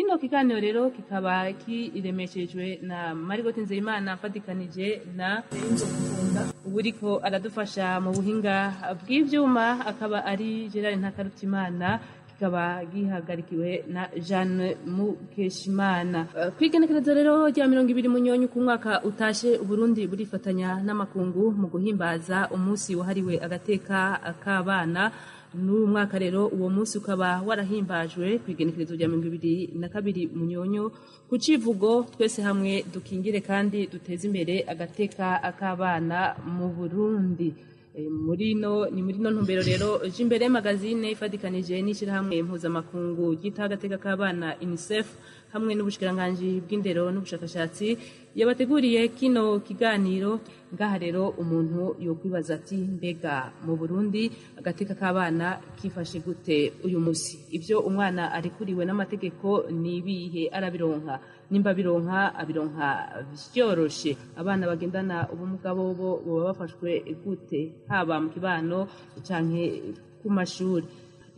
kino kiganiro rero kikaba kiremeshejwe na Marigote Nzeyimana afatikanije na Inzo Kukunda uburiko aradufasha mu buhinga bw'ivyuma akaba ari Gerard Ntakarutimana kikaba gihagarikiwe na Jeanne Mukeshimana. Kwigenekerezo rero rya 20 munyonyo ku mwaka utashe Burundi burifatanya n'amakungu mu guhimbaza umunsi wahariwe agateka k'abana. N'uyu mwaka rero uwo munsi ukaba warahimbajwe kwigenekerezo rya 2022 munyonyo ku civugo twese hamwe dukingire kandi duteze imbere agateka k'abana mu Burundi. Muri no ntumbero rero Jimbere magazine ifadikanije n'ishirahamwe mpuzamakungu gita agateka k'abana UNICEF hamwe n'ubushikiranganje bw'indero n'ubushakashatsi yabateguriye kino kiganiro. Ngaha rero umuntu yokwibaza ati mbega mu Burundi agateka k'abana kifashe gute uyu musi? Ivyo umwana arikuriwe n'amategeko nibihe arabironka? Nimba abironka vyoroshe? Abana bagendana ubumuga bobo boba bafashwe gute haba mu kibano canke ku mashuri?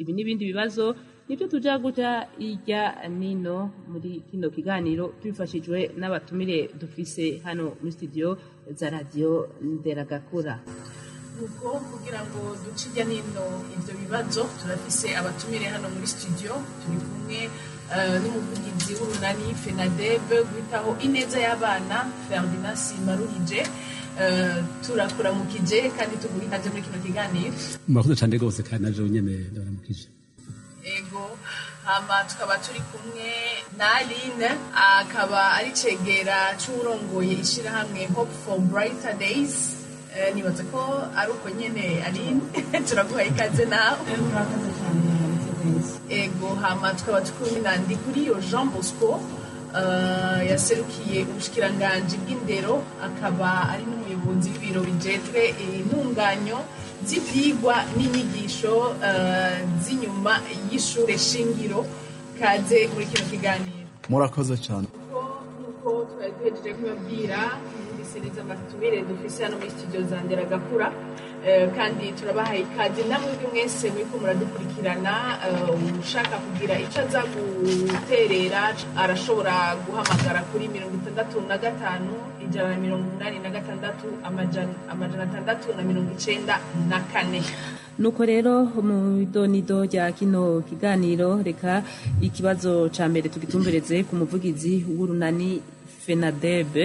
Ibi n'ibindi bibazo nibyo tuja guja irya nino muri kino kiganiro tubifashijwe n'abatumire dufise hano muri studio za Radio Nderagakura. Uko kugira ngo ducijya nino ivyo bibazo turafise abatumire hano muri studio, turi kumwe n'umuvugizi w'urunani FENADEB gwitaho ineza y'abana Ferdinand Simaruhije. Turakuramukije kandi tuguhitaje muri kino kiganiro. Murakoze cyane gose kandi naje nyene ndabaramukije. Ego hama tukaba turi kumwe na Aline akaba ari cegera c'urongoye ishirahamwe Hope for Brighter Days. Nibaza ko ari uko nyene Aline turaguha ikaze nawe. Murakoze cyane. Ego hama tukaba turi na Ndikuriyo Jean Bosco yaserukiye ubushikiranganje bw'indero akaba ari n'umuyobozi w'ibiro bijejwe intunganyo z'ivyigwa n'inyigisho z'inyuma y'ishure shingiro. Kaze muri kino kiganiro. Murakoze cyane. Nuko twagejeje kubabwira ibisereza abatumire dufise hano muri studio za Nderagakura, kandi turabahaye ikaze namwe mwese muriko muradukurikirana. Ushaka kugira ico aza guterera arashobora guhamagara kuri 65 186 Nuko rero mu idonido rya kino kiganiro reka ikibazo ca mbere tugitumbereze ku muvugizi w'urunani FENADEB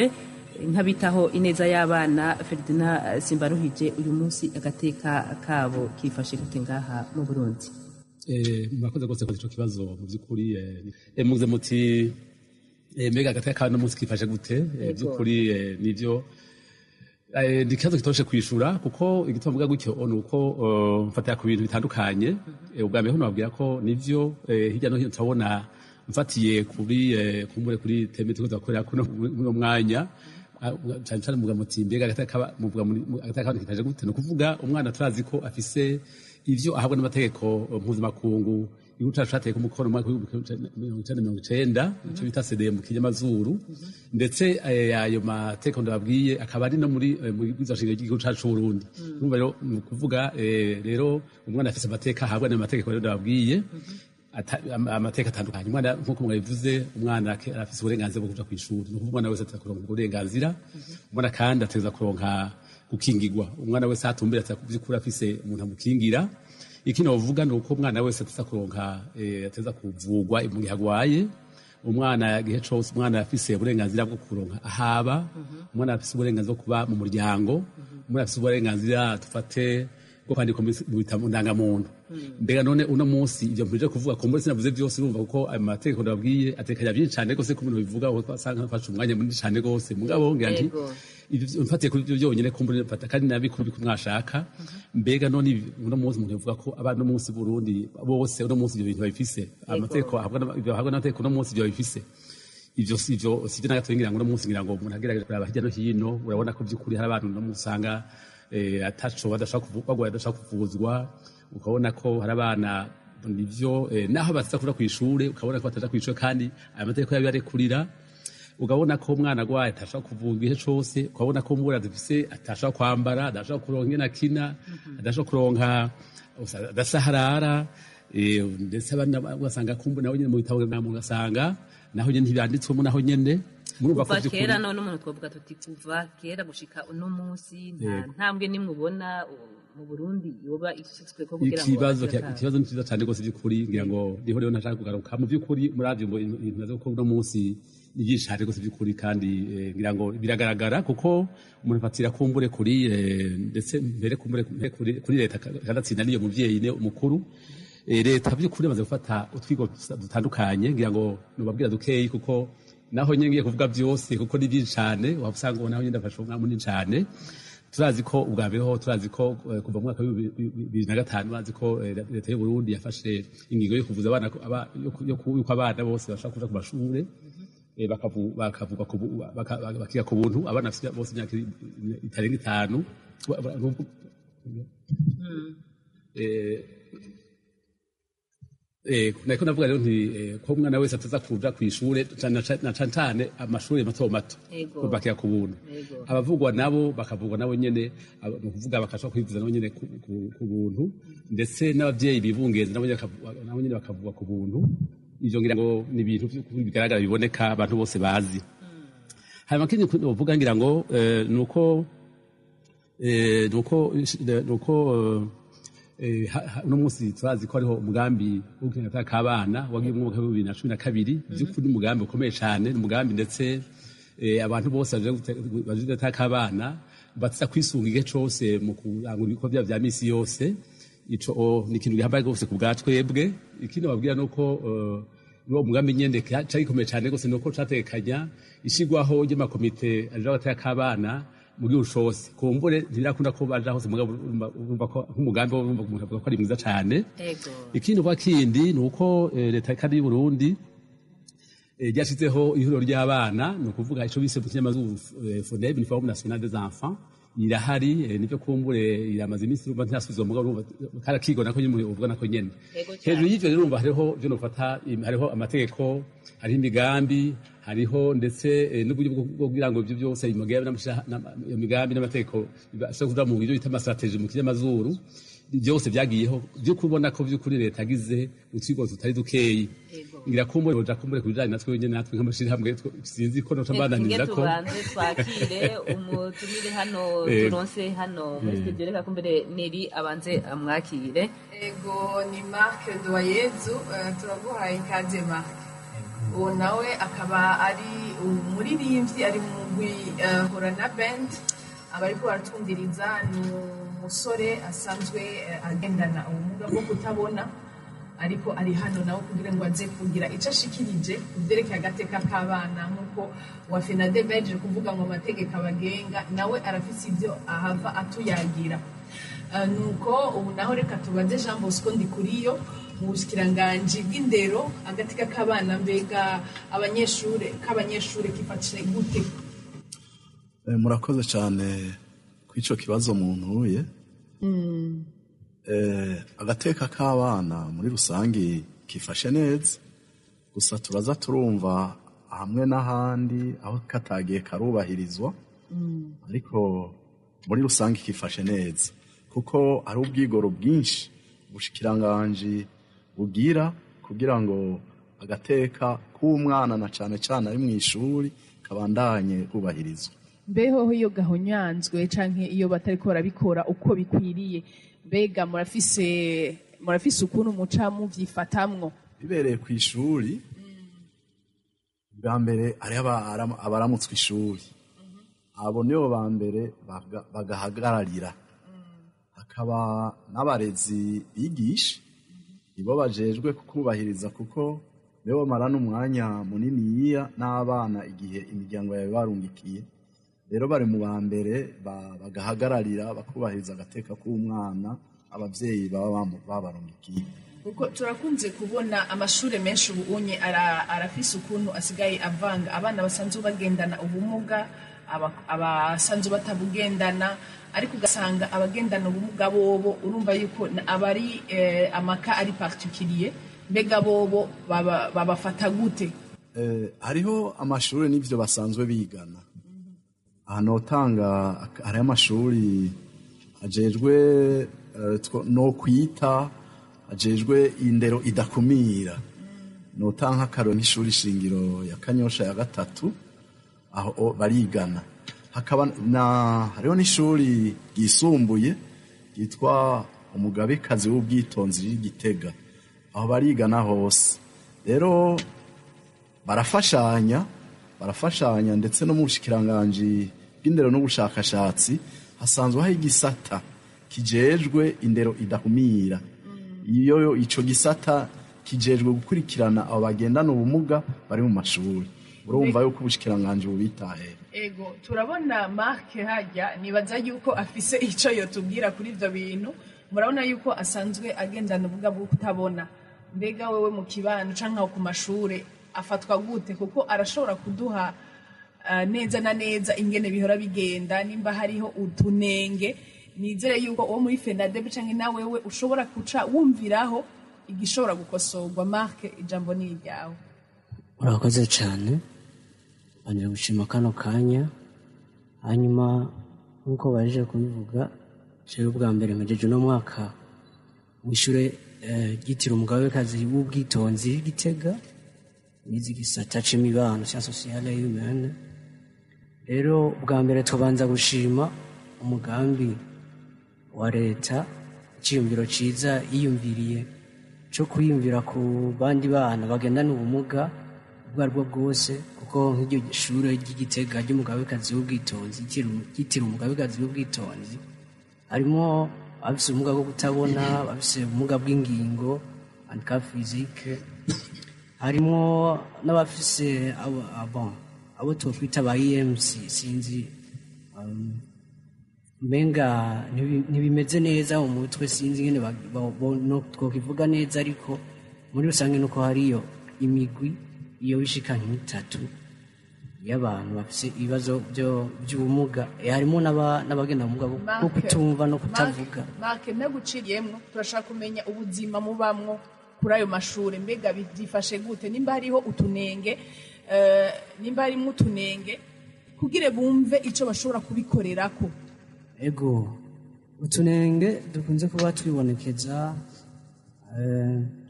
nkabitaho ineza y'abana Ferdinand Simbaruhije. Uyu munsi agateka kabo kifashe gute ngaha mu Burundi? Murakoze gose ko ico kibazo mu by'ukuri muze muti mbega agateka k'abana umunsi kifashe gute? By'ukuri nivyo ndi kibazo kitoshe kwishura kuko igituma mvuga gutyo nuko mfatira ku bintu bitandukanye. Ubwa mbere hano babwira ko nivyo hirya no hino turabona mfatiye kuri teme tuko zakorera kuno mwanya cyane muvuga muti mbega agateka kifashe gute? No kuvuga umwana turazi ko afise ivyo ahabwa n'amategeko mpuzamakungu. Igihugu cacu cateye ku mukono mu mwaka w'1990 ico bita CDE mu kinyamazuru, ndetse ayo mategeko ndababwiye akaba ari no muri bw'izashingiro ry'igihugu cacu Burundi. Urumva rero mu kuvuga rero umwana afise amateka ahabwa n'amategeko rero ndababwiye amateka atandukanye. Umwana nk'uko mwabivuze, umwana afise uburenganzira bwo kuja kw'ishuri. Ni ukuvuga umwana wese ateza kuronka uburenganzira. Umwana kandi ateza kuronka gukingirwa. Umwana wese atumbira by'ukuri afise umuntu amukingira. Iki novuga ni uko umwana wese ateza kuronka ateza kuvugwa mu gihe agwaye. Umwana gihe cose umwana afise uburenganzira bwo kuronka ahaba. Umwana afise uburenganzira bwo kuba mu muryango. Umwana afise uburenganzira tufate bwo kwandika mu bitabo ndangamuntu. Mbega none uno munsi ivyo mpije kuvuga ko mbese navuze byose urumva kuko ayo mategeko ndabwiye atekanya byinshi cyane gose ko umuntu bivuga aho twasanga fasha umwanya munini cyane gose. Mugabo ngira nti ivyo mfatiye kuri ivyo byonyene ko mbone mfata kandi nabikuru bikumwashaka. Mbega none uno munsi umuntu bivuga ko abana no munsi Burundi bose uno munsi ivyo bintu babifise. Amategeko ahabwa n'amategeko uno munsi ivyo babifise. Ivyo sivyo nagato ngira ngo uno munsi ngira ngo umuntu agerageza kuraba hirya no hino, urabona ko by'ukuri hari abantu no musanga ataco badashaka kuvuzwa. Ukabona ko hari abana nivyo naho baza kuja kw'ishure ukabona ko bataja kw'ishure kandi aya mategeko yabi arekurira. Ukabona ko umwana agwaye atashaka kuvuzwa igihe cose. Ukabona ko umwana dufise atashaka kwambara, adashaka kuronka ingene akina, adashaka kuronka adasaharara. Ndetse abana ugasanga kumbu nawe nyine mu bitabo nta muntu asanga naho nyene ntibyanditswemo naho nyene murumva ko kuva kera none umuntu twavuga tuti kuva kera gushika uno munsi nta ntambwe nimwe ubona mu Burundi yoba ishitswe ko kugira ngo ikibazo ni cyiza cyane gose by'ukuri ngira ngo niho rero ntashaka kugaruka mu by'ukuri muravye ngo ibintu ko uno munsi ni byinshi cyane gose by'ukuri kandi ngira ngo biragaragara kuko umuntu afatira kumbure kuri ndetse mbere kumbure kuri leta kanatsinda niyo muvyeyi ne umukuru leta by'ukuri bamaze gufata utwigo dutandukanye ngira ngo nubabwira dukeyi kuko naho nyine ngiye kuvuga byose kuko ni byinshi cyane wabusanga naho nyine ndafasha umwanya munini cyane turazi ko ubwa mbere ho turazi ko kuva mu mwaka wa 2005 bazi ko leta y'u Burundi yafashe ingingo yo kuvuza abana yuko abana bose bashaka kuja ku mashure bakavuga bakiga ku buntu abana bose imyaka itarenga 5 nako navuga rero nti ko umwana wese ataza kuja kw'ishure na cane amashuri mato mato bakiga ku buntu abavugwa nabo bakavugwa nabo nyene no kuvuga bakashobora kwivuza nabo nyene ku buntu ndetse n'abavyeyi bibungenze nabo nyene bakavugwa ku buntu ivyo ngira ngo ni ibintu bigaragara biboneka abantu bose bazi hanyuma kindi uvuga ngira ngo nuko uno munsi turazi ko ariho umugambi w'ubukenera k'abana wagiye mu mwaka wa 2012 by'ukuri umugambi ukomeye cyane umugambi ndetse abantu bose baje gutaka abana batsa kwisunga igihe cyose mu kurangura ibikorwa bya misi yose ico ni ikintu gihambaye gose ku bwatwebwe ikindi babwira nuko uwo mugambi nyende cyari komeye cyane gose nuko catekanya ishigwaho y'amakomite aje gutaka abana muri ushose kumbure ntirakunda ko baje hose mugabo urumva ko nk'umugambi umuntu avuga ko ari mwiza cyane ikindi kwa kindi nuko leta kandi y'u Burundi ryashizeho ihuriro ry'abana no kuvuga ico bise mu kinyamazuru FONEB Uniforme Nationale des Enfants irahari nivyo kumbure iramaze iminsi urumva ntiyasubizwa mugabo karakigo nako nyine uvuga nako nyene hejuru y'ivyo rero urumva hariho byo nofata hariho amategeko hariho imigambi hariho ndetse n'uburyo bwo kugira ngo ibyo byose imigambi n'amategeko bashobora kuja mu buryo bita amastrategie mu kinyamazuru byose byagiyeho byo kubona ko by'ukuri leta yagize utwigo tutari dukeyi ngira kumbure boja kumbure kubijanye natwe nyene natwe nk'amashiri hamwe sinzi ko notambananiza ko twakire umutumire hano turonse hano muri studio reka kumbere Neri abanze amwakire ego ni Marc Doyezu turaguhaye ikaze Marc uwo nawe akaba ari umuririmbyi ari mu Horana Band abariko baratwumviriza ni umusore asanzwe agendana ubumuga bwo kutabona ariko ari hano nawe kugira ngo aze kugira icyo ashikirije kubyerekeye agateka k'abana nk'uko wa FENADEB yaje kuvuga ngo amategeko abagenga nawe arafise ibyo ahava atuyagira nuko ubu naho reka tubaze Jean Bosco Ndikuriyo mu bushikiranganje bw'indero agateka k'abana mbega abanyeshure kifatire gute murakoze cyane kw'ico kibazo muntuye agateka k'abana muri rusangi kifashe neza gusa turaza turumva hamwe n'ahandi aho katagiye karubahirizwa ariko muri rusangi kifashe neza kuko ari ubwigoro bwinshi ubushikiranganje bugira kugira ngo agateka k'umwana na cane cane ari mu ishuri kabandanye kubahirizwa mbeho iyo gahonyanzwe canke iyo batariko barabikora uko bikwiriye mbega murafise ukuntu muca muvyifatamwo bibereye ku ishuri bwa mbere ari abaramutswe ishuri abo nibo ba mbere bagahagararira hakaba n'abarezi bigisha ibo bajejwe kubahiriza kuko nibo bamarana umwanya muniniya n'abana igihe imiryango yawe barungikiye rero bari mu ba mbere bagahagararira bakubahiriza agateka k'umwana abavyeyi baba babarungikiye kuko turakunze kubona amashure menshi ubunye arafise ukuntu asigaye avanga abana basanzwe bagendana ubumuga abasanzwe batabugendana ariko ugasanga abagendana ubumuga bobo urumva yuko abari amaka ari particulier mbega bobo babafata gute hariho amashuri n'ivyo basanzwe bigana ahantu utanga hari amashuri ajejwe no kwita ajejwe indero idakumira notanga nk'akaroro nk'ishuri shingiro ya Kanyosha ya gatatu aho barigana. Hakaba hariho n'ishuri ryisumbuye ryitwa Umugabekazi w'Ubwitonzi ry'Igitega, aho barigana hose. Rero barafashanya ndetse no mu bushikiranganji bw'indero n'ubushakashatsi hasanzwe hari igisata kijejwe indero idahumira. Iyo ico gisata kijejwe gukurikirana abo bagendana ubumuga bari mu mashuri. Urumva yuko ubushikiranganji bubitahe. Ego turabona Mark hajya nibaza yuko afise ico yotubwira kuri ivyo bintu. Murabona yuko asanzwe agendana ubumuga bwo kutabona. Mbega wewe mu kibano canka ku mashure afatwa gute? Kuko arashobora kuduha neza na neza ingene bihora bigenda, nimba hariho utunenge. Nizere yuko uwo muri FENADEB canke na wewe ushobora kuca wumviraho igishobora gukosorwa. Mark, ijambo ni iryawe. Urakoze cyane, banje gushima kano kanya. Hanyuma nkuko baje kubivuga, jewe ubwa mbere ngejeje no mwaka mw'ishure ryitiriwe Umugabekazi w'Ubwitonzi Gitega, nizi gisata c'imibano cya sociale humaine. Rero ubwa mbere tubanza gushima umugambi wa leta, iciyumviro ciza yiyumviriye cyo kwiyumvira ku bandi bana bagendana ubumuga ubwo aribwo bwose, kuko nk'iryo shure ry'Igitega ry'Umugabekazi w'Ubwitonzi ryitiriwe Umugabekazi w'Ubwitonzi harimo abafise ubumuga bwo kutabona, abafise ubumuga bw'ingingo handicap physique, harimo n'abafise abo twokwita ba EMC. Sinzi menga ntibimeze neza mu mutwe, sinzi ngene twokivuga neza, ariko muri rusange nuko hariyo imigwi iyo bishika nk'itatu y'abantu bafise ibibazo by'ubumuga. Harimo n'abagenda ubumuga bwo kutumva no kutavuga. Mark, naguciriyemwo turashaka kumenya ubuzima mubamwo kuri ayo mashure. Mbega byifashe gute? Nimba hariho utunenge, nimba harimo utunenge kugira bumve ico bashobora kubikorerako. Ego utunenge dukunze kuba twibonekeza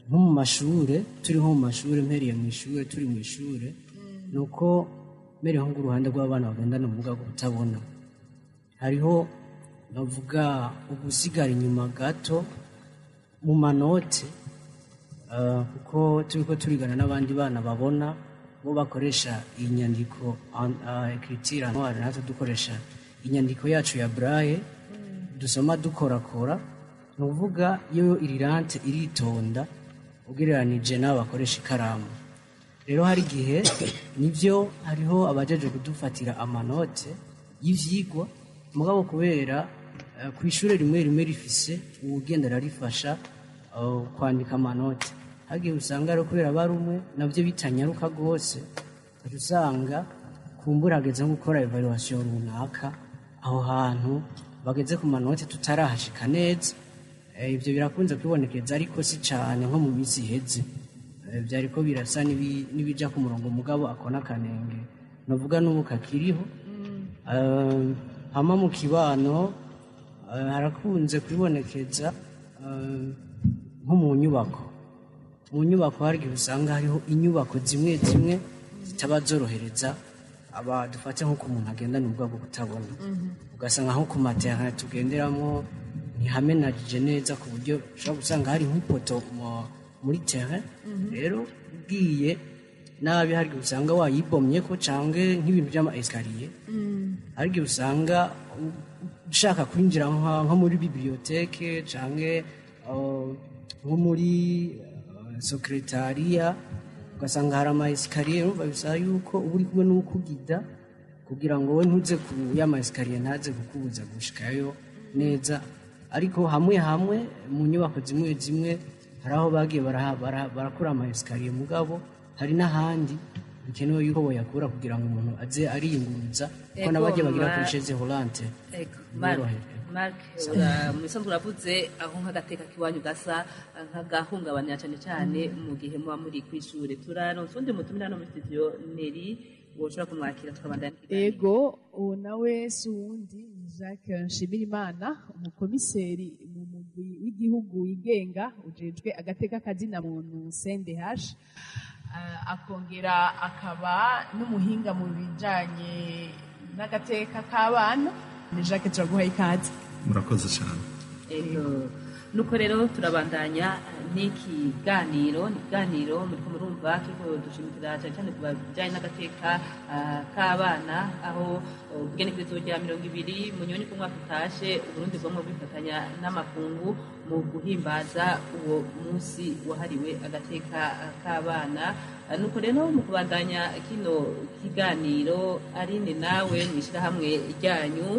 nko mu mashure, turi nko mu mashure, mpereye mu ishure, turi mu ishure, nuko mpereye nko uruhande rw'abana bagendana ubumuga bwo kutabona, hariho bavuga ugusigara inyuma gato mu manote, kuko turiko turigana n'abandi bana babona bo bakoresha inyandiko écriture noire, natwe dukoresha inyandiko yacu ya braille dusoma dukorakora. Ni ukuvuga iyo irirante iritonda ugereranije n'abo bakoresha ikaramu. Rero hari igihe nivyo hariho abajeje kudufatira amanote y'ivyigwa, mugabo kubera ku ishure rimwe rifise uwugendera rifasha kwandika amanote, hagiye usanga rero kubera barumwe navyo bitanyaruka rwose, usanga kumbura hageze nko gukora evaluation runaka, aho hantu bageze ku manote tutarahashika neza. Ibyo birakunze kwibonekeza, ariko si cyane nko mu minsi iheze. Byariko birasa n'ibija ku murongo, mugabo akona kanenge novuga n'ubu kakiriho. Hama mu kibano harakunze kwibonekeza nko mu nyubako hari igihe usanga hariho inyubako zimwe zitaba zorohereza dufate nko ku muntu agendana ubumuga bwo kutabona. Ugasanga nko ku matera tugenderamo ntihamenagije neza, ku buryo ushobora gusanga hari nk'ipoto muri terrain. Rero ugiye nabi hari igihe usanga wayibomye ko, canke nk'ibintu by'ama escalier, hari igihe usanga ushaka kwinjira nko muri bibliothèque canke nko muri secretariat, ugasanga hari ama escalier. Urumva bisaba yuko uba uri kumwe n'ukugida kugira ngo we ntuze ku y'ama escalier ntaze kukubuza gushikayo neza. Ariko hamwe mu nyubako zimwe hari aho bagiye barakura ama escalier, mugabo hari n'ahandi bikenewe yuko boyakura kugira ngo umuntu aze ariyunguruza, ko nabagiye bagira kuri chaise roulante. Mark, musanzwe uravuze aho nk'agateka kiwanyu gasa nk'agahungabanya cyane mu gihe muba muri kw'ishure. Turaronse undi mutumira no mu studio Neri woshobora kumwakira tukabandana. Ego uwo nawe si uwundi ni Jacques Nshimirimana, umukomiseri mu mugwi w'igihugu yigenga ujejwe agateka kazina muntu CNDH. akongera akaba n'umuhinga mu bijanye n'agateka k'abana. Ni Jacques, turaguha ikaze. murakoze cyane. nuko rero turabandanya n'ikiganiro muriko murumva turiko dushimikira cyane cyane ku bijyanye n'agateka k'abana, aho igenekerezo rya 20 munyoni ku mwaka utashe Uburundi bwomwe bwifatanya n'amakungu mu guhimbaza uwo munsi wahariwe agateka k'abana. Nuko rero mu kubandanya kino kiganiro, Aline nawe mw'ishyirahamwe ryanyu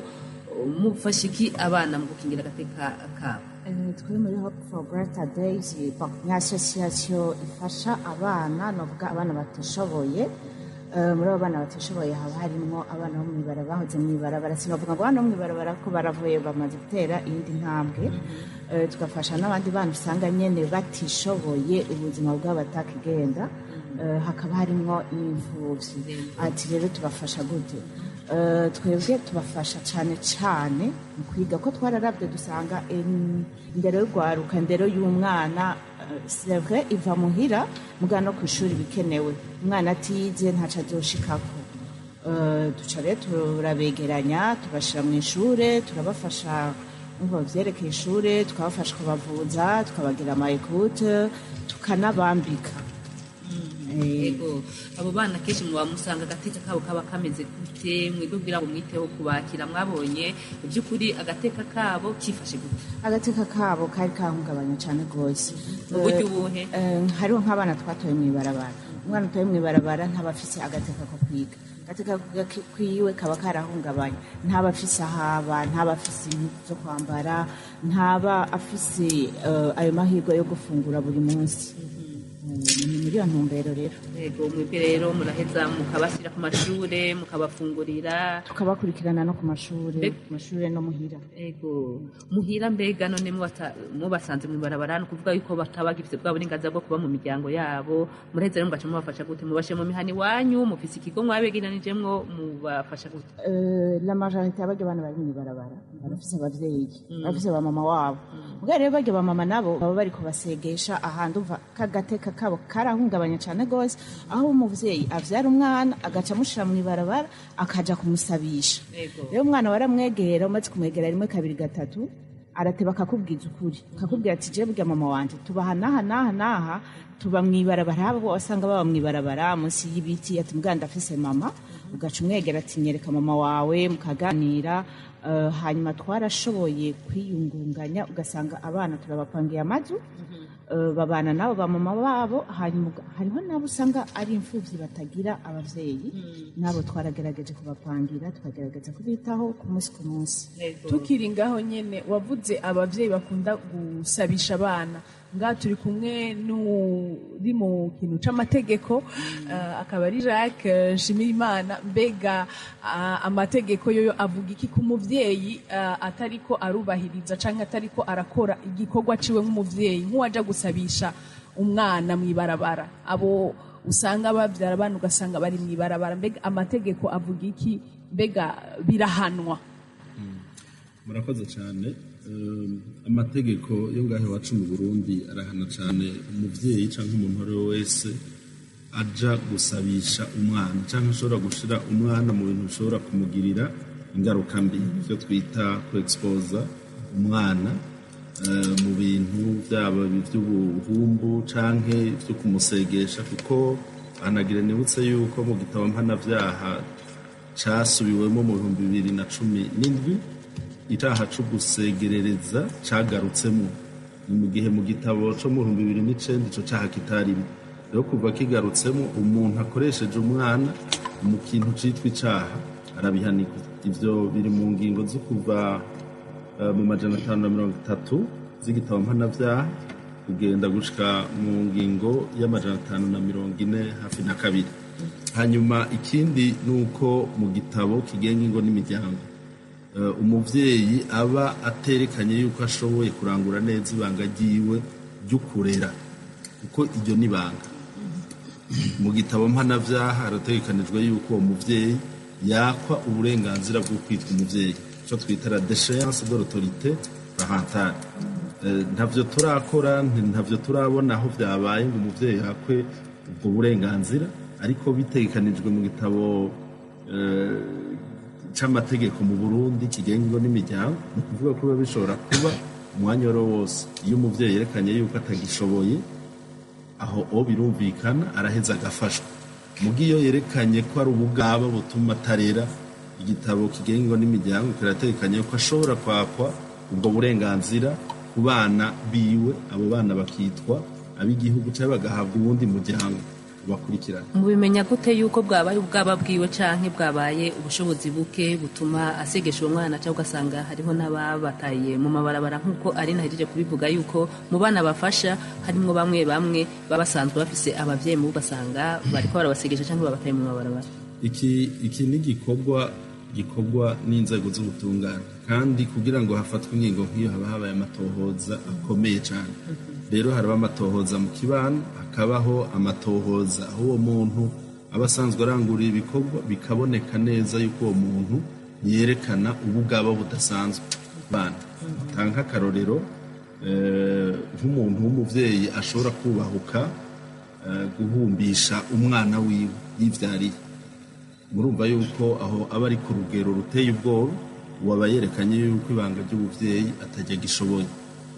mufasha iki abana mu gukingira agateka kabo? Turi muri Hope for Better Days ni association ifasha abana, novuga abana batishoboye. Muri abo bana batishoboye haba harimo abana bo mw'ibarabara, bahoze mw'ibarabara, sinavuga ngo abana bo mw'ibarabara ko baravuye bamaze gutera iyindi ntambwe. Tugafasha n'abandi bana usanga nyene batishoboye, ubuzima bwabo batakigenda, hakaba harimo n'imfuvyi. Ati rero tubafasha gute? Twebwe tubafasha cyane cyane mu kwiga, ko twararavye dusanga indero y'urwaruka, indero y'umwana c'est vrai iva muhira mugano ku ishuri bikenewe. Umwana atize ntaca azoshikako. Duca rero turabegeranya tubashira mu ishure, turabafasha ngo vyerekeye ishure, tukabafasha kubavuza, tukabagira ama écoute, tukanabambika. Yego, abo bana kenshi muba musanga agateka kabo kaba kameze gute? Mwebwe kugira ngo mwiteho kubakira, mwabonye by'ukuri agateka kabo kifashe gute? Agateka kabo kari kahungabanya cyane rwose. Uburyo ubuhe? Hariho nk'abana twatoye mw'ibarabara. Umwana utoye mw'ibarabara ntabafise agateka ko kwiga. Agateka kwiwe kaba karahungabanya. Ntaba afise ahaba, ntaba afise ibintu byo kwambara, ntaba afise ayo mahirwe yo gufungura buri munsi. Ni muri iyo ntumbero rero. Yego, mwebwe rero muraheza mukabashyira ku mashure, mukabafungurira, tukabakurikirana no ku mashure no muhira. Yego, muhira mbega none mubasanze mw'ibarabara, ni ukuvuga yuko batabagifise bwa burenganzira bwo kuba mu miryango yabo, muraheza rero mugaca mubafasha gute? Mubashe mu mihani wanyu, mufise ikigo mwabegeranijemwo, mubafasha gute? La majorité y'abajya bana bari mw'ibarabara barafise abavyeyi, barafise ba mama wabo. Ubwo rero bajya ba mama nabo baba bari kubasegesha ahantu uva kagateka kabo karahungabanya cyane gose, aho umuvyeyi avyara umwana agaca amushira mw'ibarabara akaja kumusabisha. Rero umwana waramwegera, umaze kumwegera rimwe kabiri gatatu, arateba akakubwiza ukuri, akakubwira ati je burya mama wanje tubaha naha tuba mw'ibarabara, abo wasanga baba mw'ibarabara munsi y'ibiti, ati mbwa ndafise mama. Ugaca umwegera ati nyereka mama wawe, mukaganira. Hanyuma twarashoboye kwiyungunganya, ugasanga abana turabapangiye amazu, babana nabo ba mama babo. Hanyuma hariho nabo usanga ari imfuvyi batagira abavyeyi, nabo twaragerageje kubapangira, tukagerageza kubitaho ku munsi. Tukiri ngaho nyene, wavuze abavyeyi bakunda gusabisha abana. Ngaha turi kumwe n'uri mu kintu c'amategeko, akaba ari Jacques Nshimirimana. Mbega amategeko yoyo avuga iki ku muvyeyi atariko arubahiriza canke atariko arakora igikorwa ciwe nk'umuvyeyi, nk'uwaja gusabisha umwana mw'ibarabara, abo usanga bavyara abana ugasanga bari mw'ibarabara? Mbega amategeko avuga iki? Mbega birahanwa? Murakoze cyane. Amategeko yo ngaho iwacu mu Burundi arahana cyane umuvyeyi cyangwa umuntu ari we wese aja gusabisha umwana cyangwa ashobora gushira umwana mu bintu bishobora kumugirira ingaruka mbi, byo twita ku expose umwana mu bintu byaba by'ubuhumbu canke byo kumusegesha. Kuko anagira nibutse yuko mu gitabo mpanavyaha casubiwemo mu 2017 itaha cyo gusegerereza cagarutsemo. Ni mu gihe mu gitabo cyo mu 2009 ico caha kitarimo. Rero kuva kigarutsemo, umuntu akoresheje umwana mu kintu citwa icaha arabihanirwa. Ivyo biri mu ngingo zo kuva mu 530 z'igitabo mpanavyaha kugenda gushika mu ngingo ya 540 hafi na kabiri. Hanyuma ikindi nuko mu gitabo kigenga ingo n'imiryango, umuvyeyi aba aterekanye yuko ashoboye kurangura neza ibanga ryiwe ry'ukurera, kuko iryo ni banga. Mu gitabo mpanavyaha harategekanijwe yuko uwo muvyeyi yakwa uburenganzira bwo kwitwa umuvyeyi, ico twita la déchéance de l'autorité parentale. Ntavyo turakora, ntavyo turabona aho vyabaye ngo umuvyeyi yakwe ubwo burenganzira ariko bitegekanijwe mu gitabo c'amategeko mu Burundi kigenga ingo n'imiryango ni ukuvuga ko biba bishobora kuba umwanya wari wose iyo umuvyeyi yerekanye yuko atagishoboye aho birumvikana araheza agafashwa mugihe iyo yerekanye ko ari ubugaba butuma atarera igitabo kigenga ingo n'imiryango kirategekanya ko ashobora kwakwa ubwo burenganzira ku bana biwe abo bana bakitwa ab'igihugu cyangwa bagahabwa ubundi muryango bakurikirana. Mubimenya gute yuko bwabaye ubwaba bwiwe canke bwabaye ubushobozi buke butuma asegesha uwo mwana cyangwa ugasanga hariho n'ababataye mu mabarabara nk'uko ari nahejeje kubivuga yuko mu bana bafasha harimo bamwe babasanzwe bafise abavyeyi mu ugasanga bariko barabasegesha cyangwa babataye mu mabarabara. Iki ni gikorwa n'inzego z'ubutungane kandi kugira ngo hafatwe ingingo nk'iyo haba habaye amatohoza akomeye cyane. Rero haraba amatohoza mu kibano hakabaho amatohoza aho uwo muntu aba asanzwe arangurira ibikorwa bikaboneka neza yuko uwo muntu yerekana ubugaba budasanzwe bana. Tanga akarorero nk'umuntu w'umuvyeyi ashobora kubahuka guhumbisha umwana wiwe yivyariye. Murumva yuko aho aba ari ku rugero ruteye ubwoba waba yerekanye yuko ibanga ry'ubuvyeyi atajya gishoboye.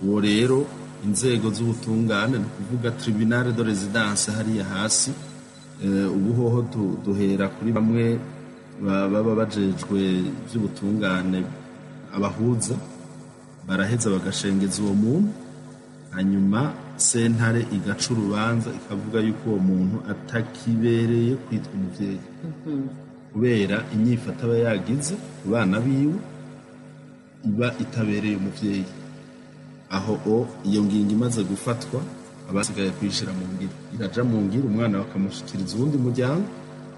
Uwo rero inzego z'ubutungane ni kuvuga tribunal de residence hariya hasi ubu hoho duhera kuri bamwe baba bajejwe by'ubutungane abahuza baraheza bagashengeza uwo muntu hanyuma sentare igaca urubanza ikavuga yuko uwo muntu atakibereye kwitwa umuvyeyi kubera inyifato aba yagize ku bana biwe iba itabereye umuvyeyi. Aho iyo ngingo imaze gufatwa abasigaye kwishira mu ngiro iraja mu ngiro umwana bakamushikiriza uwundi muryango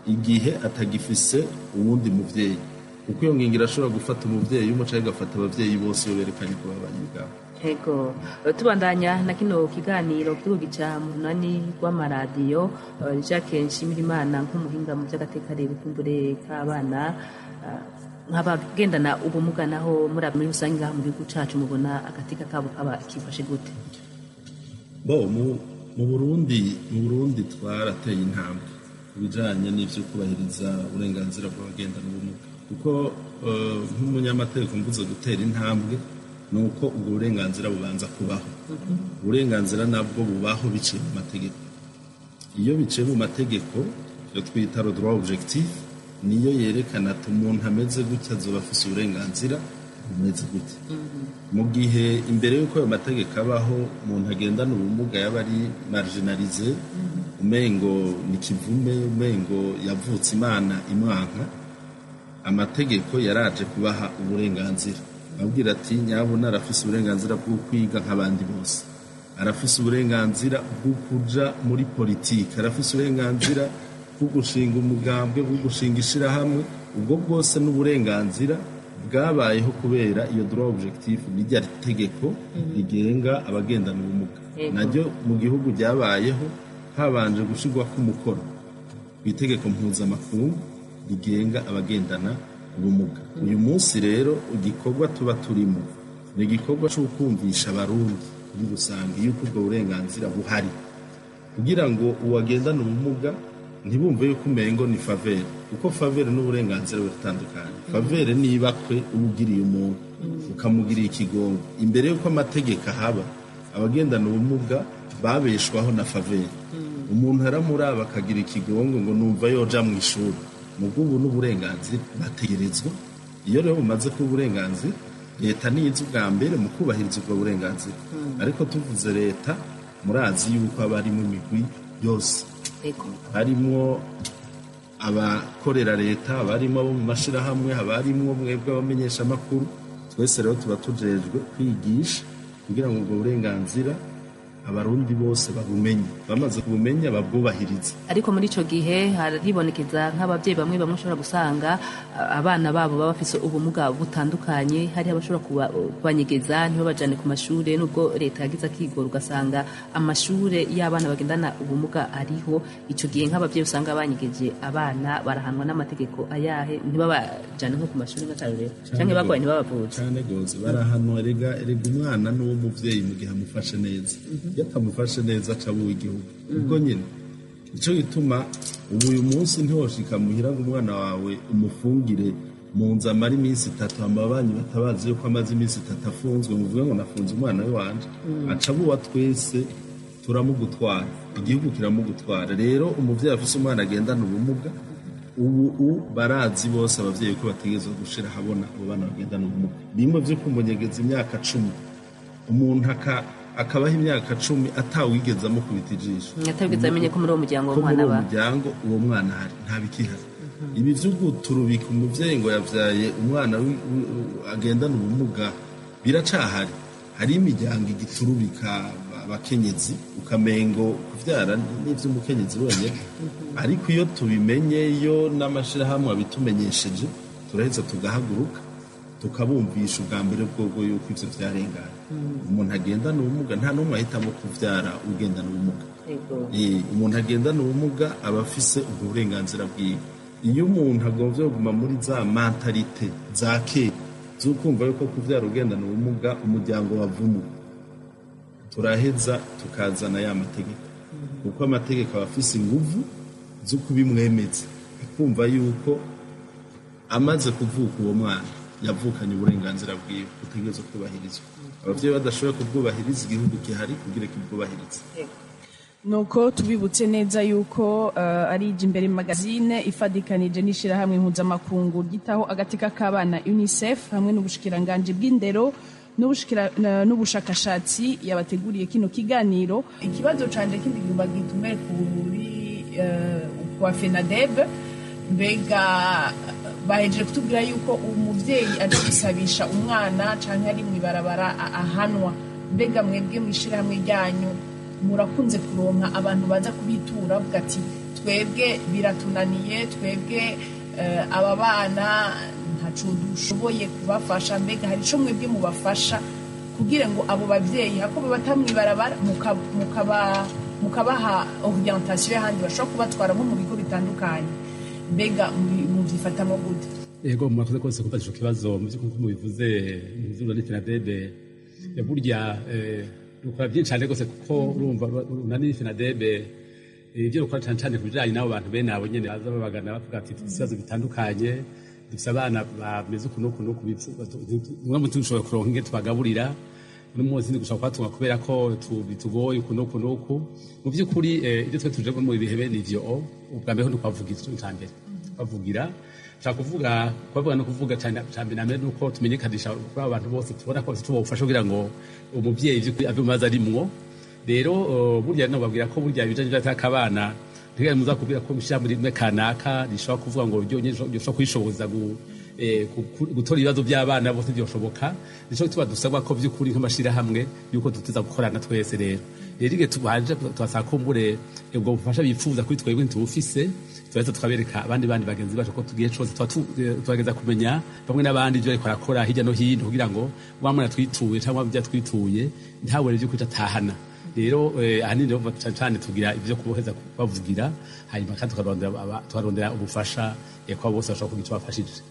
igihe atagifise uwundi muvyeyi kuko iyo ngingo irashobora gufata umuvyeyi umuca igafata abavyeyi bose berekanye ko babanye bwabo. Ego tubandanya na kino kiganiro gica mu runani rw'amaradiyo Jacques Nshimirimana nk'umuhinga mu by'agateka rero kumbure k'abana nk'abagendana ubumuga naho muri rusange ngaha mu gihugu cacu mubona agateka kabo kaba kifashe gute? Mu Burundi twarateye intambwe kubijanye n'ivyo kubahiriza uburenganzira bw'abagendana ubumuga kuko nk'umunyamategeko mvuze gutera intambwe nuko ubwo burenganzira bubanza kubaho. Uburenganzira nabwo bubaho biciye mu mategeko. Iyo biciye mu mategeko yo twita le droit objectif niyo yerekana ati umuntu ameze gutya azoba afise uburenganzira bumeze gutya. Mu gihe imbere y'uko ayo mategeko abaho umuntu agendana ubumuga yaba ari marginalisé umengo ni kivume umengo yavutse Imana imwanka amategeko yaraje kubaha uburenganzira abwira ati nyabona arafise uburenganzira bwo kwiga nk'abandi bose arafise uburenganzira bwo kuja muri politike arafise uburenganzira bwo gushinga umugambwe bwo gushinga ishirahamwe ubwo bwose n'uburenganzira bwabayeho kubera iyo droit objectif n'irya tegeko rigenga abagendana ubumuga naryo mu gihugu ryabayeho habanje gushirwa ku mukono itegeko mpuzamakungu rigenga abagendana ubumuga. Uyu munsi rero igikorwa tuba turimo ni igikorwa cyo kumvisha abarundi muri rusange yuko ubwo burenganzira buhari kugira ngo uwagendana ubumuga ntibumve yuko umengo ni favere kuko favere n'uburenganzira biratandukanye. Favere niba kwe ubugiriye umuntu ukamugirira ikigongo imbere yuko amategeko ahaba abagendana ubumuga babeshwaho na favere. Umuntu aramuraba akagira ikigongo ngo numva yoja mu ishuri mubwo ubu n'uburenganzira bategerezwa. Iyo rero bumaze ku burenganzira leta niyiza ubwa mbere mu kubahiriza ubwo burenganzira ariko tuvuze leta murazi yuko abarimo imigwi yose harimo abakorera leta abarimo abo mu mashirahamwe abarimo mwebwe abamenyesha amakuru twese rero tuba tujejwe kwigisha kugira ngo ubwo burenganzira abarundi bose babumenye bamaze kubumenya babwubahiriza. Ariko muri ico gihe haribonekeza nk'abavyeyi bamwe ushobora gusanga abana babo baba bafise ubumuga butandukanye hari abashobora kubanyegeza ntibabajane ku mashure nubwo leta yagize akigora ugasanga amashure y'abana bagendana ubumuga ariho. Ico gihe nk'abavyeyi usanga banyegeje abana barahanwa n'amategeko ayahe ntibabajane nko ku mashure nk'akarorero canke bagwaye ntibabavuje cyane gose barahanwa erega umwana n'uwo muvyeyi mu gihe amufashe neza yatamufashe neza acabuwe igihugu ubwo nyine icyo gituma uyu munsi ntiwoshika muhira ngo umwana wawe umufungire mu nzu amara iminsi 3 amabanyi batabazi yuko amaze iminsi 3 afunzwe muvuge ngo nafunze umwana we wanje aca buwa twese turamugutwara igihugu kiramugutwara rero umuvyeyi afise umwana agendana ubumuga ubu barazi bose abavyeyi ko bategezwe gushira habona abo bana bagendana ubumuga bimwe vyo kumunyegeza imyaka 10 umuntu akabaho imyaka 10 atawigeze amukubita ijisho atabigeze amenye ko muri uwo muryango w'umwana ba umuryango uwo mwana hari ntabikihari ibi vyo guturubika umuvyeyi ngo yavyaye umwana agendana ubumuga biracahari hari imiryango igiturubika abakenyezi ukamengo kuvyara n'ivyo umukenyezi wenyene ariko iyo tubimenye iyo n'amashirahamwe abitumenyesheje turaheza tugahaguruka tukabumvisha ubwa mbere bwo yuko ivyo vyarengana umuntu agendana ubumuga nta n'umwe ahitamo kuvyara ugendana ubumuga umuntu agendana ubumuga aba afise ubwo burenganzira bwiwe iyo umuntu agomvye kuguma muri za mentalite za kera zukumva yuko kuvyara ugendana ubumuga umuryango wavumu turaheza tukazana ya mategeko kuko amategeko aba afise inguvu zo kubimwemeza akumva yuko amaze kuvuka uwo mwana yavukanye uburenganzira bwiwe butegerezwa kubahirizwa abavyeyi badashoboye kubwubahiriza igihugu gihari kugira kibwubahirize nuko tubibutse neza yuko ari imbere magazine ifadikanije n'ishirahamwe mpuzamakungu gitaho agateka k'abana UNICEF hamwe n'ubushikiranganje bw'indero n'ubushakashatsi yabateguriye kino kiganiro. Ikibazo canje kindi gomba gitume kuri kwa FENADEB mbega bahejeje kutubwira yuko umuvyeyi aje gusabisha umwana canke ari mwibarabara ahanwa mbega mwebwe mwishirahamwe ryanyu murakunze kuronka abantu baza kubitura avuga ati twebwe biratunaniye twebwe aba bana ntaco dushoboye kubafasha mbega hari ico mwebwe mubafasha kugira ngo abo bavyeyi hako batamwibarabara mukabaha orientation y'ahandi bashobora kubatwara nko mu bigo bitandukanye mbega muvyifatamo gute? Yego mwakoze kose kubaza ico kibazo mu vy'uko mubivuze muzura ni FENADEB burya dukora byinshi cyane rwose kuko urumva nani FENADEB ibyo dukora cyane cyane kubijanye n'abo bantu bene abo nyene baza babagana bavuga ati ibibazo bitandukanye dufite abana bameze ukuntu umwe mutu ushobora kuronka inge tubagaburira n'umunsi ndi gushaka kwatunga kubera ko bitugoye ukuntu mu by'ukuri ibyo twe tuje mu bihe bene ivyo ubwa mbere ndukwavuga ico cyambere bavugira nshaka kuvuga no kuvuga cyane na mbere nuko tumenyekanisha kwa abantu bose tubona ko tubafasha kugira ngo umuvyeyi ivyo ave maza arimwo rero burya no babwira ko burya bijanye n'atakabana ntiga muza kubwira ko mishya muri mekanaka rishobora kuvuga ngo ryo kwishoboza gutora ibibazo by'abana bose byoshoboka nico tuba dusabwa ko by'ukuri nk'amashira hamwe yuko tuteza gukorana twese rero rige tubanje twasakumbure ubwo bufasha bifuza kuri twebwe ntubufise twese tukabereka abandi bagenzi bacu ko tugiye cyose twageza kumenya bamwe n'abandi byo ariko arakora hirya no hino kugira ngo wamwana twituye cyangwa bya twituye ntabwo ryo kuja tahana rero ahanini rero cyane tugira ibyo kuboheza bavugira hanyuma kandi tukarondera ubufasha kwa bose bashobora kugira icyo bafashije.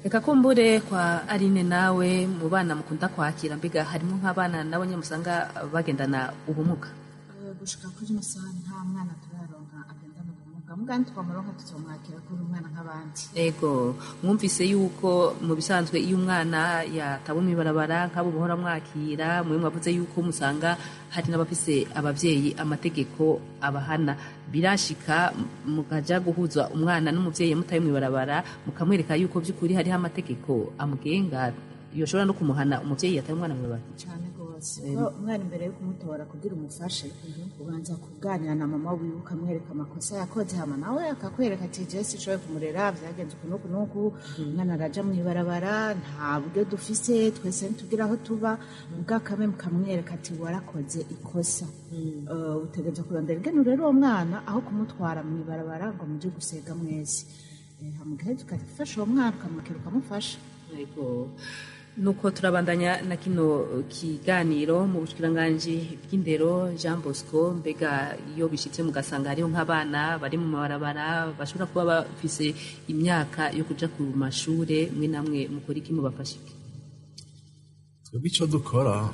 Reka kumbure kwa Aline nawe mu bana mukunda kwakira mbega harimo nk'abana nabo nyine musanga bagendana ubumuga gushika kuri musaha nta mwana turaronka agendana ubumuga mugandi twamaronka tuzomwakira kuri umwana nk'abandi. Ego mwumvise yuko mu bisanzwe iyo umwana yatawe mwibarabara nk'abo buhora mwakira mwe mwavuze yuko musanga hari n'abafise abavyeyi amategeko abahana birashika mukaja guhuza umwana n'umuvyeyi mutaye mwibarabara mukamwereka yuko by'ukuri hari amategeko amugenga yoshobora no kumuhana umuvyeyi yataye umwana mwibarabara cyane gose umwana imbere yo kumutora kugira umufashe ubanza kuganira na mama wiwe ukamwereka amakosa yakoze hama nawe akakwereka ati Jesse shoye kumurera vyagenze ukuntu umwana araja mwibarabara nta buryo dufise twese tugira aho tuba mugakame mukamwereka ati warakoze ikosa utegereza kurondera ingene rero uwo mwana aho kumutwara mwibarabara ngo muje gusega mwese hamugahe tukafasha uwo mwana ukamwakira ukamufasha. Nuko turabandanya na kino kiganiro mu bushikiranganje bw'indero Jean Bosco mbega iyo bishitse mugasanga hariho nk'abana bari mu mabarabara bashobora kuba bafise imyaka yo kuja ku mashure mwe namwe mukora iki mubafashike? Twebwe ico dukora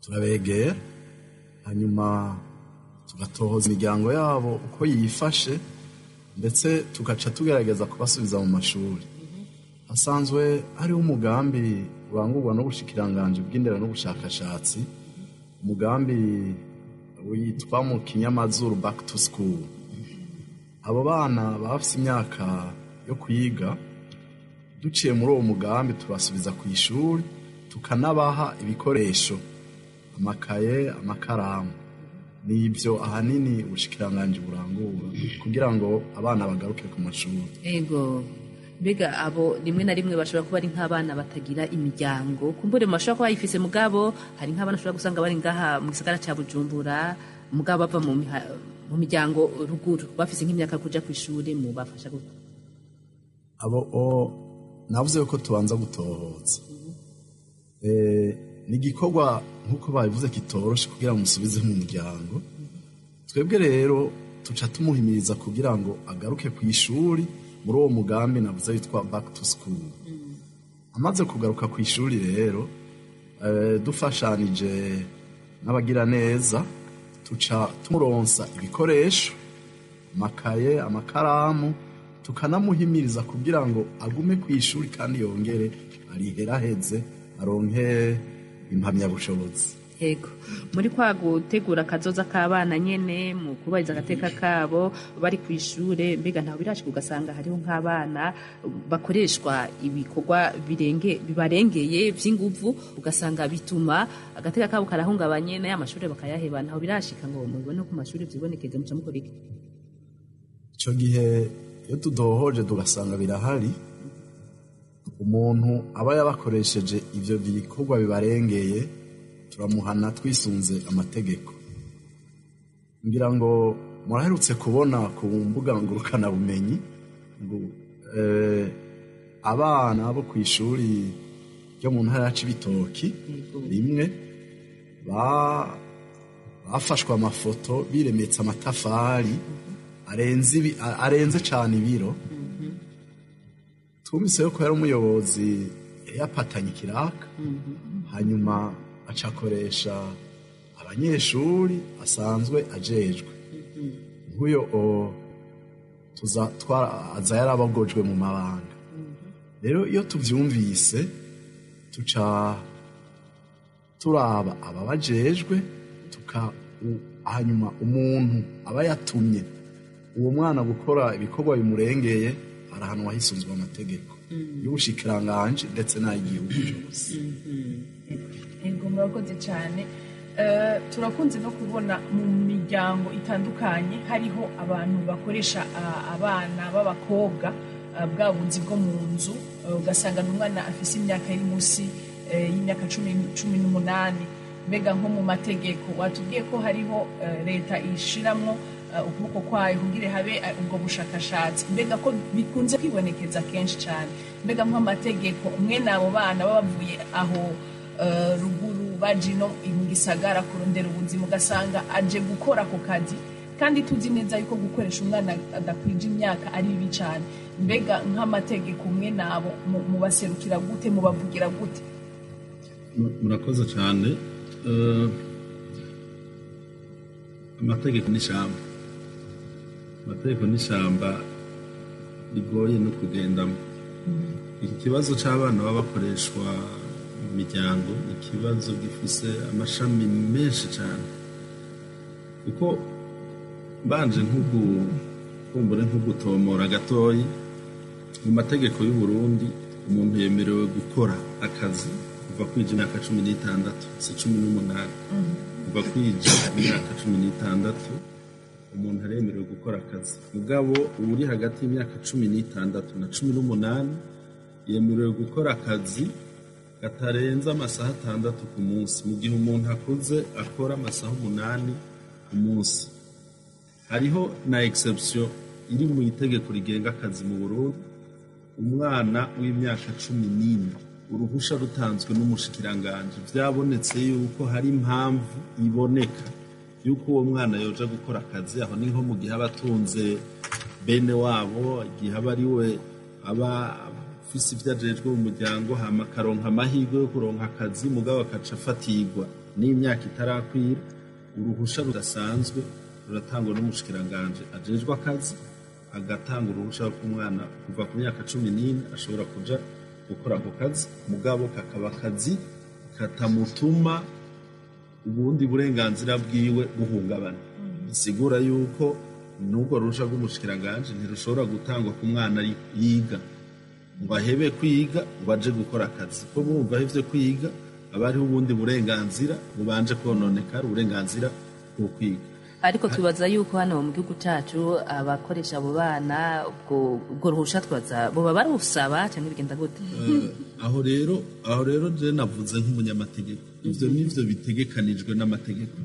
turabegera hanyuma tugatohoza imiryango yabo uko yifashe ndetse tugaca tugerageza kubasubiza mu mashuri. Hasanzwe hariho umugambi urangurwa n'ubushikiranganji bw'indero n'ubushakashatsi, umugambi witwa mu kinyamazuru back to school. Abo bana bafise imyaka yo kwiga, duciye muri uwo mugambi tubasubiza ku ishuri, tukanabaha ibikoresho, amakaye, amakaramu. Nibyo ahanini ubushikiranganji burangura kugira ngo abana bagaruke ku mashuri. Ego, mbega abo rimwe na rimwe bashobora kuba ari nk'abana batagira imiryango, kumbure mu bashobora kuba bayifise mugabo hari nk'abana ushobora gusanga bari ngaha mu gisagara ca Bujumbura, mugabo bava mu miryango ruguru bafise nk'imyaka kuja ku ishuri, mu bafasha gute? Abo navuze ko tubanza gutohoza. Ni igikorwa nk'uko babivuze kitoroshe kugira ngo musubize mu muryango. Twebwe rero tuca tumuhimiriza kugira ngo agaruke ku ishuri muri uwo mugambi navuze witwa back to school. Amaze kugaruka ku ishuri rero dufashanije n'abagira neza, tuca tumuronsa ibikoresho, amakaye, amakaramu, tukanamuhimiriza kugira ngo agume ku ishuri kandi yongere ariheraheze aronke impamyabushobozi. Yego, muri kwa gutegura akazoza k'abana nyene mu kubahiriza agateka kabo bari ku ishure, mbega ntaho birashika ugasanga hariho nk'abana bakoreshwa ibikorwa bibarengeye vy'inguvu, ugasanga bituma agateka kabo karahungabanye na y'amashure bakayaheba. Ntaho birashika ngo mubone ko amashure vyibonekeze muca mukora iki? Ico gihe iyo tudohoje tugasanga birahari, umuntu aba yabakoresheje ivyo bikorwa bibarengeye turamuhana twisunze amategeko. Ngira ngo muraherutse kubona ku mbuga ngurukana bumenyi abana bo ku ishuri ryo mu ntara ya Cibitoki rimwe bafashwe amafoto biremetse amatafari arenze cyane ibiro. Twumvise ko yari umuyobozi yapatanye ikiraka, hanyuma acakoresha abanyeshuri asanzwe ajejwe. Nk'uyo aza yarabagojwe mu mabanga. Rero iyo tuvyumvise tuca turaba ababajejwe, hanyuma umuntu aba yatumye uwo mwana gukora ibikorwa bimurengeye arahanwa hisunzwe amategeko y'ubushikiranganji ndetse n'ay'igihugu cyose. Ego, murakoze cyane. Turakunze no kubona mu miryango itandukanye hariho abantu bakoresha abana b'abakobwa bwa bunzi bwo mu nzu, ugasanga n'umwana afise imyaka iri munsi y'imyaka 18. Mbega nko mu mategeko watubwiye ko hariho leta ishiramwo ukuboko kwayo kugira habe ubwo bushakashatsi, mbega ko bikunze kwibonekeza kenshi cyane, mbega nk'amategeko mwene abo bana bavuye aho ruguru baje no mu gisagara kurondera ubuzima, ugasanga aje gukora ako kazi kandi tuzi neza yuko gukoresha umwana adakwije imyaka ari bibi cyane. Mbega nk'amategeko mwene abo mubaserukira gute, mubavugira gute? Murakoze cyane. Amategeko n'ishamba bigoye no kugendamo. Iki kibazo cy'abana baba bakoreshwa mu miryango ni ikibazo gifise amashami menshi cyane, kuko mbanje nk'ugutomora gatoyi, mu mategeko y'u Burundi umuntu yemerewe gukora akazi kuva kwija imyaka 16 si 18. Kuva kwija imyaka 16 umuntu aremerewe gukora akazi. Mugabo uri hagati y'imyaka 16 na 18 yemerewe gukora akazi katarenza amasaha 6 ku munsi, mu gihe umuntu akuze akora amasaha 8 ku munsi. Hariho na exception iri mu itegeko rigenga akazi mu Burundi. Umwana w'imyaka 14 uruhusha rutanzwe n'umushikiranganji vyabonetse yuko hari impamvu iboneka yuko uwo mwana yoja gukora akazi, aho ni nko mu gihe abatunze bene wabo, igihe aba ari we aba afise ivyajejwe mu muryango, hama karonka amahirwe yo kuronka akazi, mugabo akaca afatirwa n'imyaka itarakwira, uruhusha rudasanzwe ruratangwa n'umushikiranganje ajejwe akazi, agatanga uruhusha rw'umwana kuva ku myaka 14 ashobora kuja gukora ako kazi, mugabo kakaba akazi katamutuma ubundi burenganzira bwiwe buhungabana. Bisigura yuko nubwo ruhusha rw'umushikiranganje ntirushobora gutangwa ku mwana yiga ngo ahebe kwiga ngo aje gukora akazi, ko bumva ivyo kwiga abariho ubundi burenganzira bubanje kononekara, uburenganzira bwo kwiga. Ariko twibaza yuko hano mu gihugu cyacu abakoresha abo bana ubwo ruhusha twaza boba barusaba cyangwa bigenda gute? Aho rero je navuze nk'umunyamategeko, ivyo nivyo bitegekanijwe n'amategeko.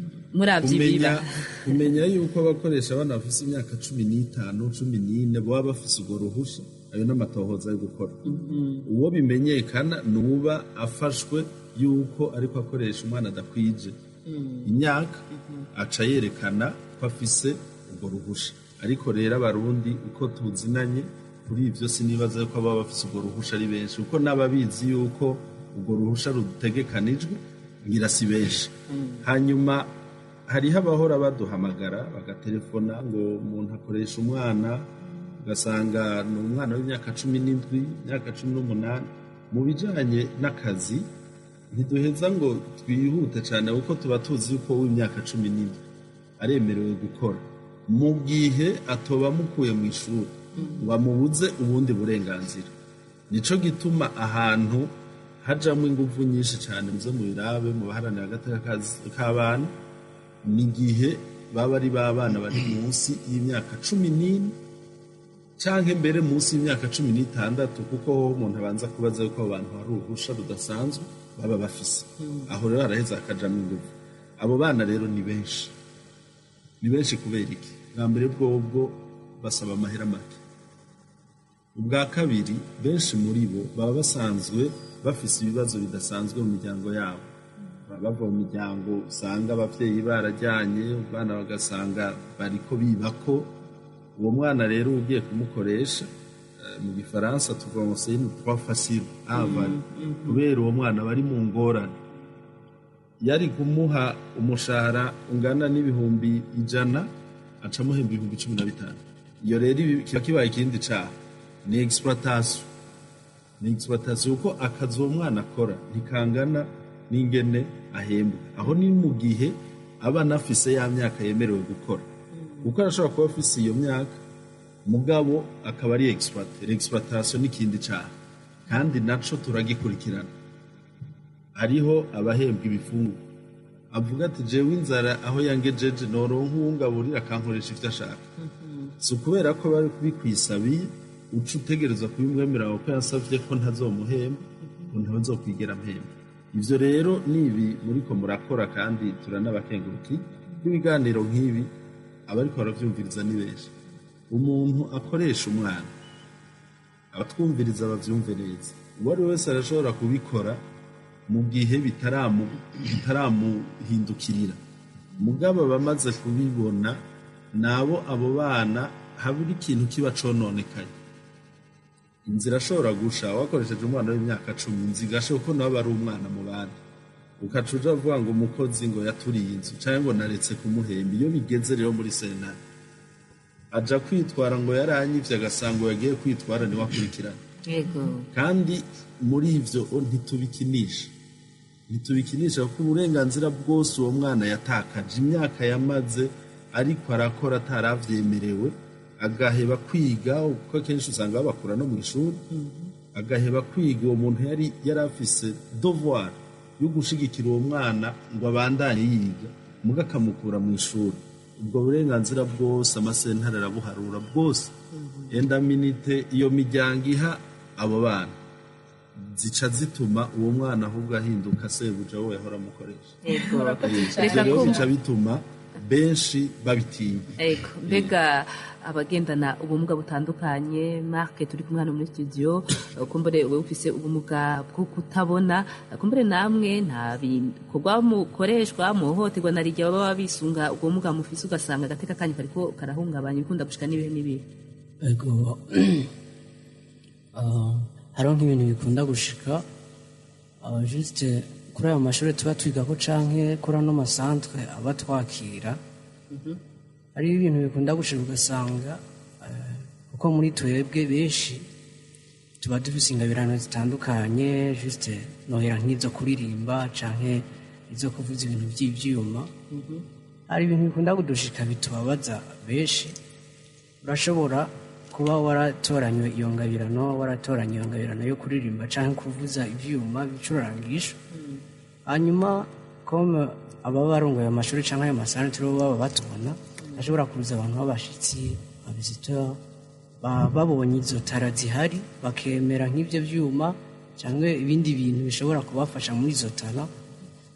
Kumenya yuko abakoresha abana bafise imyaka 15 14 baba bafise ubwo ruhusha, ayo n'amatohoza yo gukora. Uwo bimenyekana nuba afashwe yuko ariko akoresha umwana adakwije imyaka, aca yerekana ko afise ubwo ruhusha. Ariko rero abarundi uko tuzinanye kuri ivyo sinibaza yuko baba bafise ubwo ruhusha ari benshi, uko n'ababizi yuko ubwo ruhusha rutegekanijwe ngira si benshi. Hanyuma hariho abahora baduhamagara bagatelefona ngo umuntu akoresha umwana, ugasanga ni umwana w'imyaka 17 imyaka 18. Mu bijanye n'akazi ntiduheza ngo twihute cyane kuko tuba tuzi yuko w'imyaka 17 aremerewe gukora mu gihe atoba mukuye mu ishuri bamubuze ubundi burenganzira. Nico gituma ahantu hajamwe ingufu nyinshi cyane muzo mu birabe mu baharanira agateka k'abana ni gihe baba ari babana bari munsi y'imyaka 14 canke mbere munsi y'imyaka 16, kuko umuntu abanza kubaza yuko abantu hari uruhusha rudasanzwe baba bafise. Aho rero araheza akajamwe ingufu. Abo bana rero ni benshi kubera iki? Bwa mbere bwobwo basaba amahera make. Ubwa kabiri benshi muri bo baba basanzwe bafise ibibazo bidasanzwe mu miryango yabo, bava mu miryango usanga abavyeyi barajyanye, abana bagasanga bariko bibako. Uwo mwana rero ugiye kumukoresha mu gifaransa tuvuga ngo c'est une trois facile kubera uwo mwana bari mu ngorane. Yari kumuha umushahara ungana n'ibihumbi 100 acamuhemba ibihumbi 15. Iyo rero kiba kibaye ikindi caha, ni exploitation. Uko akazi uwo mwana akora ntikangana n'ingene ahembwa. Aho ni mu gihe abana afise ya myaka yemerewe gukora, kuko arashobora kuba afise iyo myaka mugabo akaba ari exploitation n'ikindi caha, kandi naco turagikurikirana. Hariho abahembwa ibifungo, avuga ati jewe inzara aho yangejeje noronka ungaburira akankoresha ivyo ashaka. So kubera ko bari kubikwisabiye uca utegereza kubimwemerera ko yasavye ko ntazomuhemba, ko ntazokwigera mpemba. Ivyo rero nibi muriko murakora, kandi turanabakenguruki ibiganiro nk'ibi abariko baravyumviriza ni benshi. Umuntu akoresha umwana abatwumviriza bavyumve neza, uwo ari wese arashobora kubikora mu gihe bitaramuhindukirira. Mugabo bamaze kubibona nabo abo bana habura ikintu kiba cononekaye. Inzira ashobora gusha wakoresheje umwana w'imyaka 10 nzigashe uko nawe ari umwana mu bandi, ukacuja avuga ngo umukozi ngo yaturiye inzu cyangwa ngo naretse kumuhemba. Iyo bigeze rero muri sentare aja kwitwara ngo yaranyivye, agasango yagiye kwitwara ni wakurikirana. Kandi muri ivyo ntitubikinisha kuko uburenganzira bwose uwo mwana yatakaje, imyaka yamaze ariko arakora ataravyemerewe, agaheba kwiga, kuko kenshi usanga babakura no mu ishuri, agaheba kwiga. Uwo muntu yari afise devoir yo gushigikira uwo mwana ngo abandanye yiga, muga akamukura mu ishuri. Ubwo burenganzira bwose amasentare arabuharura bwose. Enda minite iyo miryango iha abo bana zica zituma uwo mwana ahubwo ahinduka sebuja we yahora amukoresha. Rero bica bituma benshi babitinya. Mbega abagendana ubumuga butandukanye, Mark turi kumwe hano muri studio, kumbure wewe ufise ubumuga bwo kutabona, kumbure namwe nta bikorwa mukoreshwa muhohoterwa na rijya baba bisunga ubumuga mufise, ugasanga agateka kanyu kariko karahungabanya, bikunda gushika nibihe nibihe? Ego hariho nk'ibintu bikunda gushika juste kuri ayo mashuri tuba twigako canke kuri ano masantre aba twakira, hari ibintu bikunda gushira ugasanga kuko muri twebwe benshi tuba dufise ingabirano zitandukanye juste nohera nk'izo kuririmba canke izo kuvuza ibintu by'ivyuma hari ibintu bikunda kudushika bitubabaza benshi urashobora kuba waratoranywe iyo ngabirano yo kuririmba canke kuvuza ivyuma bicurangisho hanyuma comme ababa barongoye amashuri canke ayo masantere baba batubona ashobora kuza abantu b'abashitsi abisitor babonye izo tara zihari bakemera nk'ibyo vyuma cyangwa ibindi bintu bishobora kubafasha muri izo tara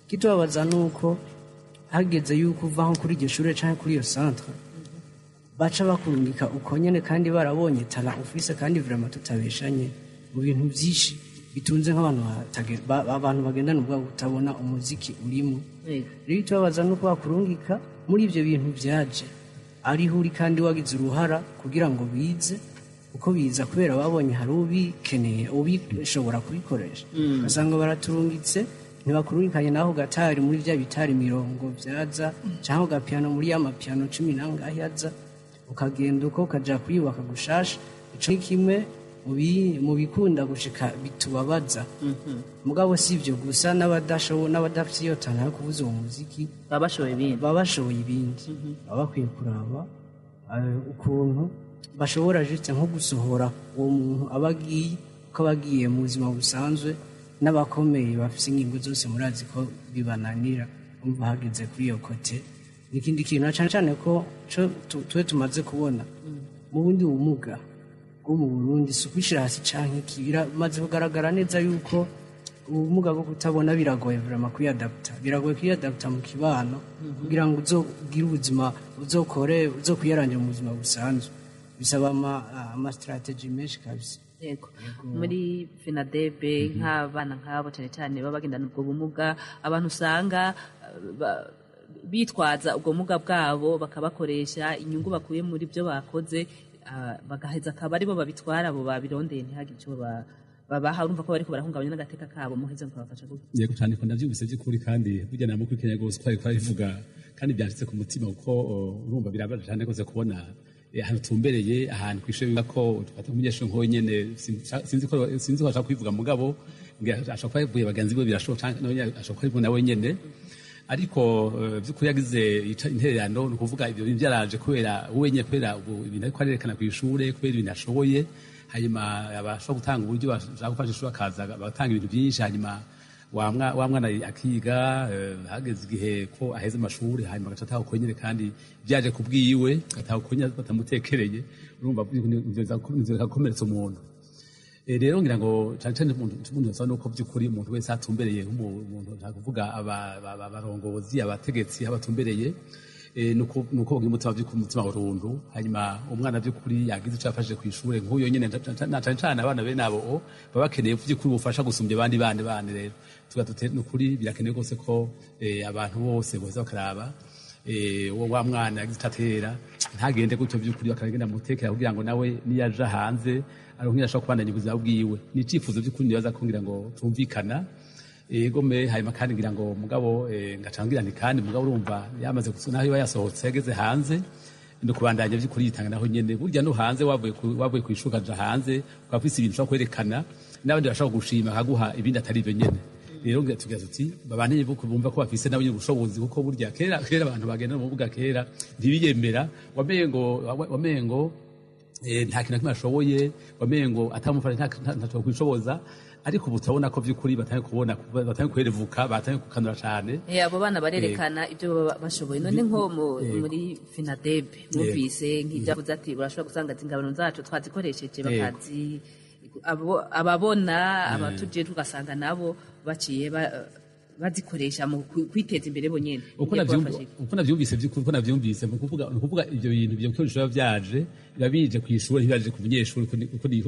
kitubabaza nuko hageze yuko uva nko kuri iryo shure canke kuri iyo centre baca bakurungika uko nyene kandi barabonye tara ufise kandi vraiment tutabeshanye mu bintu byinshi bitunze nk'abantu abantu bagendana ubwabo utabona umuziki urimo rero tubabaza nuko bakurungika muri ibyo bintu byaje ariho uri kandi wagize uruhara kugira ngo bize uko biza kubera babonye hari ubikeneye ubishobora kubikoresha ugasanga baraturungitse ntibakurungikanye naho gatari muri bya bitari mirongo byaza cyangwa gapiano muri ya mapiano 10 nangahe yaza ukagenda uko ukaja kuyubaka gushasha ico ni kimwe mu bikunda gushika bitubabaza mugabo si ibyo gusa n'abadafite iyo tana yo kuvuza uwo muziki babashoboye ibindi baba bakwiye kuraba ukuntu bashobora juste nko gusohora uwo muntu abagiye uko abagiye mu buzima busanzwe n'abakomeye bafite ingingo zose murazi ko bibananira umva hageze kuri iyo kote n'ikindi kintu cyane cyane ko twe tumaze kubona mu bundi bumuga bwo mu Burundi sukwishira hasi canke kibira maze kugaragara neza yuko ubumuga bwo kutabona biragoye vraiment kwiyadapta mu kibano kugira ngo uzogire ubuzima uzokwiyarangira mu buzima busanzwe bisaba ama strategy menshi kabisa. Yego muri FENADEB nk'abana nk'abo cyane cyane baba bagendana ubwo bumuga abantu usanga bitwaza ubwo bumuga bwabo bakabakoresha inyungu bakuye muri byo bakoze bagaheza akaba aribo babitwara abo babirondeye ntihagire icyo babaha urumva ko bariko barahungabanya n'agateka kabo muheze mukabafasha gute. Yego cyane ko ndavyumvise by'ukuri kandi burya namwe kuri Kenya gose twabivuga kandi byanditse ku mutima uko urumva birabaje cyane gose kubona ahantu tumbereye ahantu kwishoye ko tufata umunyeshuri nko nyene sinzi ko ashaka kwivuga mugabo ashaka kuvuga baganzi bo birashoboka cyane ashaka kwivuga nawe nyene ariko by'ukuri yagize intererano no kuvuga ibyo byaraje kubera uwenye kubera ibintu ariko arerekana ku ishure kubera ibintu ashoboye hanyuma abashobora gutanga uburyo bashaka gufasha ishuri akaza batanga ibintu byinshi hanyuma wa mwana akiga hageze igihe ko aheze amashuri hanyuma agaca ataha ukonyene kandi byaje kubwiwe ataha ukonyene batamutekereye urumva ibyo bikakomeretsa umuntu rero ngira ngo cyane umuntu yasa nuko by'ukuri umuntu wese atumbereye nk'umuntu nta kuvuga abarongozi abategetsi abatumbereye nuko bagira umutima burundu hanyuma umwana by'ukuri yagize icyo afashije ku ishure nk'uyo nyene cyane cyane abana bene abo baba bakeneye by'ukuri ubufasha gusumbya abandi bana rero tugatute n'ukuri birakenewe rwose ko abantu bose boza bakaraba wa mwana yagize itatera ntagende gutyo by'ukuri bakagenda mutekera kugira ngo nawe niyaja hanze aronke ashaka kubandanya ubuzima bwiwe ni icifuzo by'ukuri nibaza kugira ngo tumvikana egome hanyuma kandi ngira ngo mugabo ngacangira ni kandi mugabo urumva yamaze gusuna aho yasohotse yageze hanze no kubandanya by'ukuri yitanga naho nyene burya no hanze wavuye kwishuka ja hanze ukafise ibintu ushaka kwerekana n'abandi bashaka gushima akaguha ibindi atari byo nyene rero ngira tugaza uti babane bumva ko bafise nabo ubushobozi kuko burya kera abantu bagenda mu buga kera ntibiyemera wamengo nta kintu kimwe ashoboye wamengo atamufasha ntacyo kwishoboza ariko ubutabona ko by'ukuri batanye kwerevuka batanye kukanura cyane abo bana barerekana ibyo baba bashoboye none nko muri FENADEB mwumvise nk'ibyavuze ati urashobora gusanga ati ingabano zacu twazikoresheje bakazi ababona abatuje tugasanga nabo baciye bazikoresha mu kwiteza imbere bonyene uko navyumvise by'ukuri uko navyumvise mu kuvuga ibyo bintu byo bikoresho byaje biba bije ku ishure ntibaje ku munyeshuri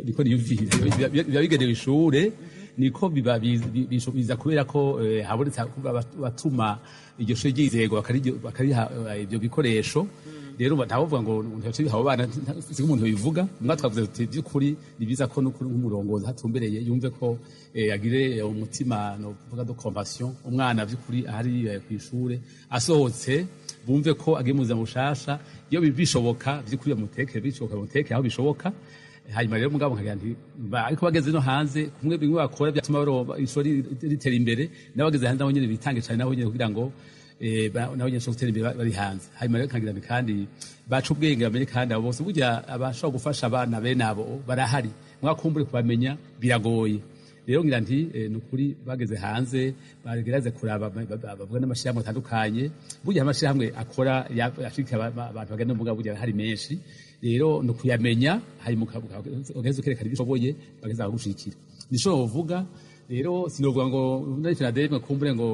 uko niyumvise biba bigenewe ishure niko biza kubera ko habonetse batuma iryo shuri ryizego bakariha ibyo bikoresho rero ntavuga ngo ntaco bihawe bana siko umuntu bivuga mwa twavuze tuti by'ukuri ni biza ko nk'umurongozi hatumbereye yumve ko agire umutima no kuvuga de compassion umwana by'ukuri ahari ku ishure asohotse bumve ko agiye muza mushasha iyo bishoboka by'ukuri bamuteke aho bishoboka hanyuma rero mugabo nkagira nti ariko bageze no hanze kumwe bimwe bakora byatuma ishuri ritera imbere n'abageze hanze nabo nyene bitange cyane nabo nyene kugira ngo nabo nyene gutera imbere bari hanze hanyuma rero nkagira nti kandi baca ubwenge bamenye kandi abo bose burya abashobora gufasha abana bene abo barahari mwakumbure kubamenya biragoye rero ngira nti nukuri bageze hanze bagerageze kuraba bavuga n'amashirahamwe atandukanye burya amashirahamwe akora yashika abantu bagenda mu burya hari menshi rero no kuyamenya hari mugeze kerekana ibishoboye bageze gushikira nisho uvuga rero sinovuga ngo muri FENADEB kumbure ngo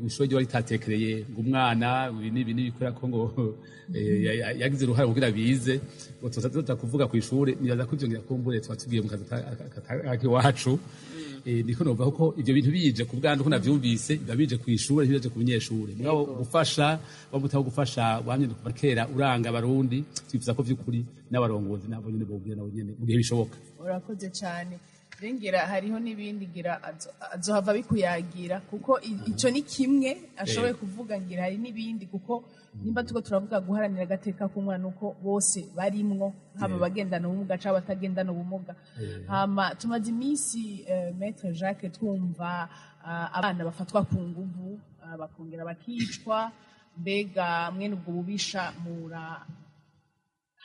ishoje ryo ritatekereye ngo umwana ibi bikora ko ngo yagize uruhare kugira bize ngo tuzaza kuvuga ku ishure nibaza ko ivyo kumbure twatugiye mu kazi akiwacu niko novuga ko ivyo bintu bije ku bwandu ko navyumvise babije ku ishure bije ku banyeshure mugabo gufasha bamutaho gufasha wamye kubakera uranga abarundi twifuza ko vy'ukuri n'abarongozi nabo nyene bobwira nabo nyene mu gihe bishoboka urakoze cyane rengera hariho n'ibindi gira azohava bikuyagira kuko ico ni kimwe ashoboye kuvuga ngira hari n'ibindi kuko nimba tuko turavuga guharanira agateka k'umwana uko bose barimwo haba bagendana ubumuga cyangwa batagendana ubumuga hama tumaze iminsi Maître Jacques twumva abana bafatwa ku nguvu bakongera bakicwa mbega mwene ubwo bubisha mura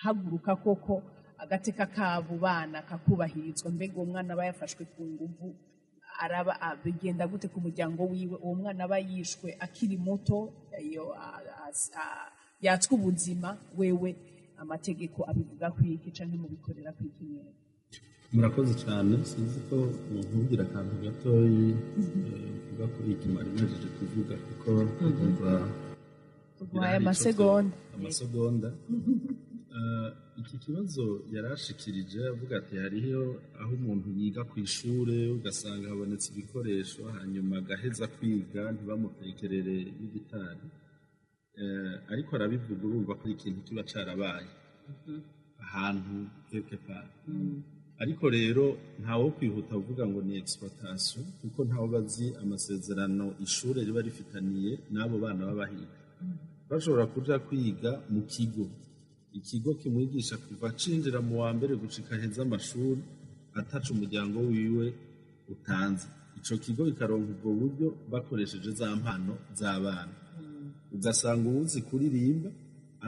haguruka koko agateka kabo bana kakubahirizwa mbega uwo mwana aba yafashwe ku nguvu araba bigenda gute ku muryango wiwe uwo mwana aba yishwe akiri muto yatswe ubuzima wewe amategeko abivuga kwiki canke mu bikorera kwiki nyene murakoze cyane sinzi ko nkubwira akantu gatoyi kuvuga kuri iki mari mwajeje kuvuga kuko kumva tuguhaye amasegonda iki kibazo yarashikirije avuga ati hariho aho umuntu yiga ku ishure ugasanga habonetse ibikoresho hanyuma agaheza kwiga ntibamutekerere n'igitari ariko arabivuga urumva ko ikintu kiba carabaye ahantu quelque part ariko rero ntawo kwihuta uvuga ngo ni exploitation kuko ntawo bazi amasezerano ishure riba rifitaniye n'abo bana babahiga bashobora kuja kwiga mu kigo ikigo kimwigisha kuva cinjira mu wa mbere gushika heza amashuri ataca umuryango wiwe utanze ico kigo ikaronka ubwo buryo bakoresheje za mpano z'abana ugasanga uwuzi kuririmba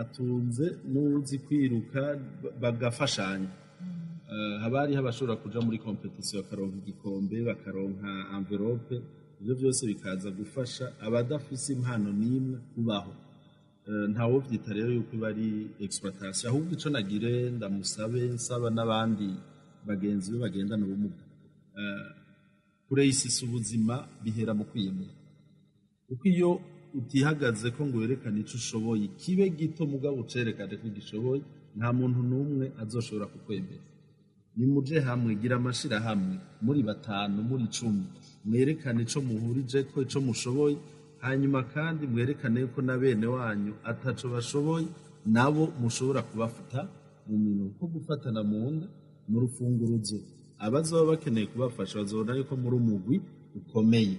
atunze n'uwuzi kwiruka bagafashanya haba hariho abashobora kuja muri competition bakaronka igikombe bakaronka envelope ivyo byose bikaza gufasha abadafise impano n'imwe kubaho ntawo vyita rero yuko bari exploitation ahubwo ico nagire ndamusabe nsaba n'abandi bagenzi be bagendana ubumuga kureyisisa ubuzima bihera mu kwiyemera kuko iyo utihagaze ko ngo werekane ico ushoboye kibe gito mugabo ucerekane ko gishoboye nta muntu n'umwe azoshobora kukwemera nimuje hamwe gira amashira hamwe muri 5 muri 10 mwerekane ico muhurije ko ico mushoboye hanyuma kandi mwerekane ko na bene wanyu ataco bashoboye nabo mushobora kubafuta mu minwe ko gufatana mu nda mu rufunguruzo abazoba bakeneye kubafasha bazobona yuko muri umugwi ukomeye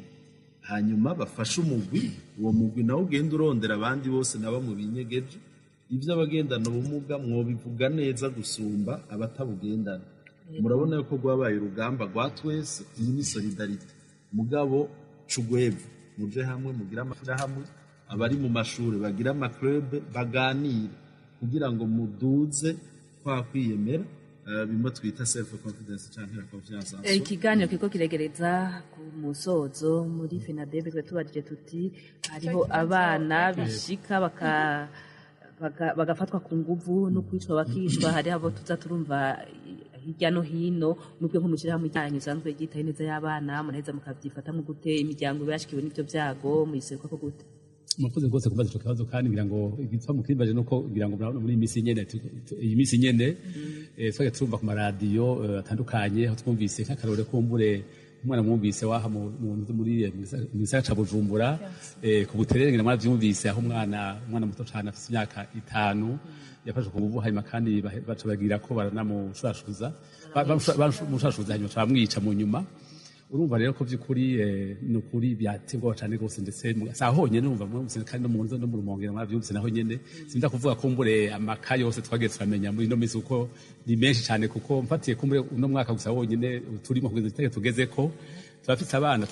hanyuma bafashe umugwi uwo mugwi nawo ugenda urondera abandi bose naba mu binyegeje ivyo abagendana ubumuga mwobivuga neza gusumba abatabugendana murabona yuko rwabaye urugamba rwa twese iyi ni solidarite mugabo cugwevu muje hamwe mugira amashirahamwe abari mu mashuri bagira amaclub baganire kugira ngo muduze kwa kwiyemera bimwe twita self confidence cyangwa confiance ikiganiro kiko kiregereza ku musozo muri FENADEB tubajije tuti hariho abana bishika bagafatwa ku nguvu no kwicwa bakishwa hari abo tuza turumva hirya no hino nubwo nko mushirahamwe ryanyu sanzwe ryitaye neza y'abana munaheza mukavyifata mu gute imiryango yashikiwe n'ivyo vyago muyiseruka ko gute murakoze rwose kubaza ico kibazo kandi ngira ngo igitwa mu kibazo nuko ngira ngo muri iyi misi nyene twage turumva ku maradiyo atandukanye aho twumvise nk'akarore kumbure umwana mwumvise waha muri gisagara ca Bujumbura ku Buterere ngira mwaravyumvise aho umwana muto cyane afite imyaka 5 yafashe ku nguvu hanyuma kandi baca bagira ko baranamushashuza bamushashuza hanyuma bamwica mu nyuma. Urumva rero ko by'ukuri n'ukuri byategwa cyane gose ndetse sahonye numva mwumvise kandi no mu Rumonge mwaravyumvise naho nyene sinda kuvuga ko mbure amaka yose twagiye turamenya muri no misi uko ni menshi cyane kuko mfatiye kumbure uno mwaka gusa wonyene turimo kugeza tugezeko turafite abana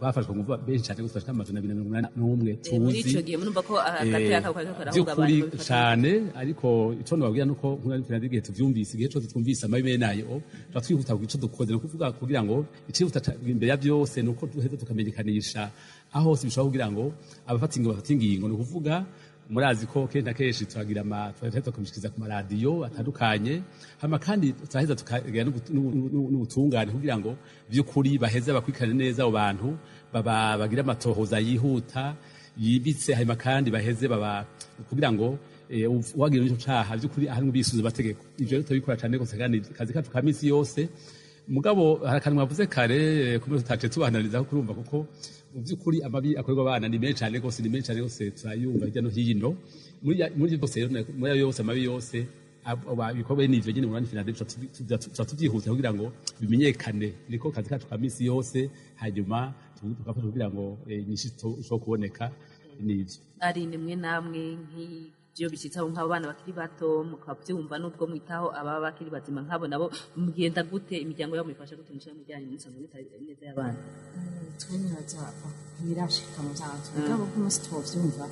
bafashwe nguvu benshi cyane gusa amazina 281 tuzi muri ico gihe murumva ko hagati y'akavuga karahunga abantu cyane ariko ico nababwira nuko nk'una igihe tuvyumvise igihe cyo twumvise amabi nayo twihuta ku ico dukoze no kuvuga kugira ngo icihuta imbere ya byose nuko duheze tukamenyekanisha aho hose bishobora kugira ngo abafata ingingo no kuvuga murazi ko kenda keshi twagira twahita tukamishikiriza ku maradiyo atandukanye hama kandi twaheza tukagira n'ubutungane kugira ngo by'ukuri baheze bakwikane neza abo bantu bagira amatohoza yihuta yibitse hama kandi baheze kugira ngo wagira ico caha by'ukuri ahantu bisuza bategeko ivyo rero tubikora cyane gose kandi kazi kacu ka misi yose mugabo harakanwa bavuze kare kumwe tutace tubanaliza kurumva kuko mu by'ukuri amabi akorerwa abana ni menshi cyane gose turayumva hirya no hino muri byose rero muri yose amabi yose bikorwa n'ivyo nyine muri finale tuvyihuta kugira ngo bimenyekane niko kazi kacu ka misi yose hanyuma tugafasha kugira ngo inyishito ishobora kuboneka n'ivyo ari nimwe namwe nk'ivyo bishitsaho nk'abana bakiri bato mukavyumva n'ubwo mwitaho ababa bakiri bazima nk'abo nabo mugenda gute imiryango yabo mifasha gute mushaka mujyanye n'isango neza y'abana twinyaza birashika mu zanzu mugabo k'umunsi twovyumva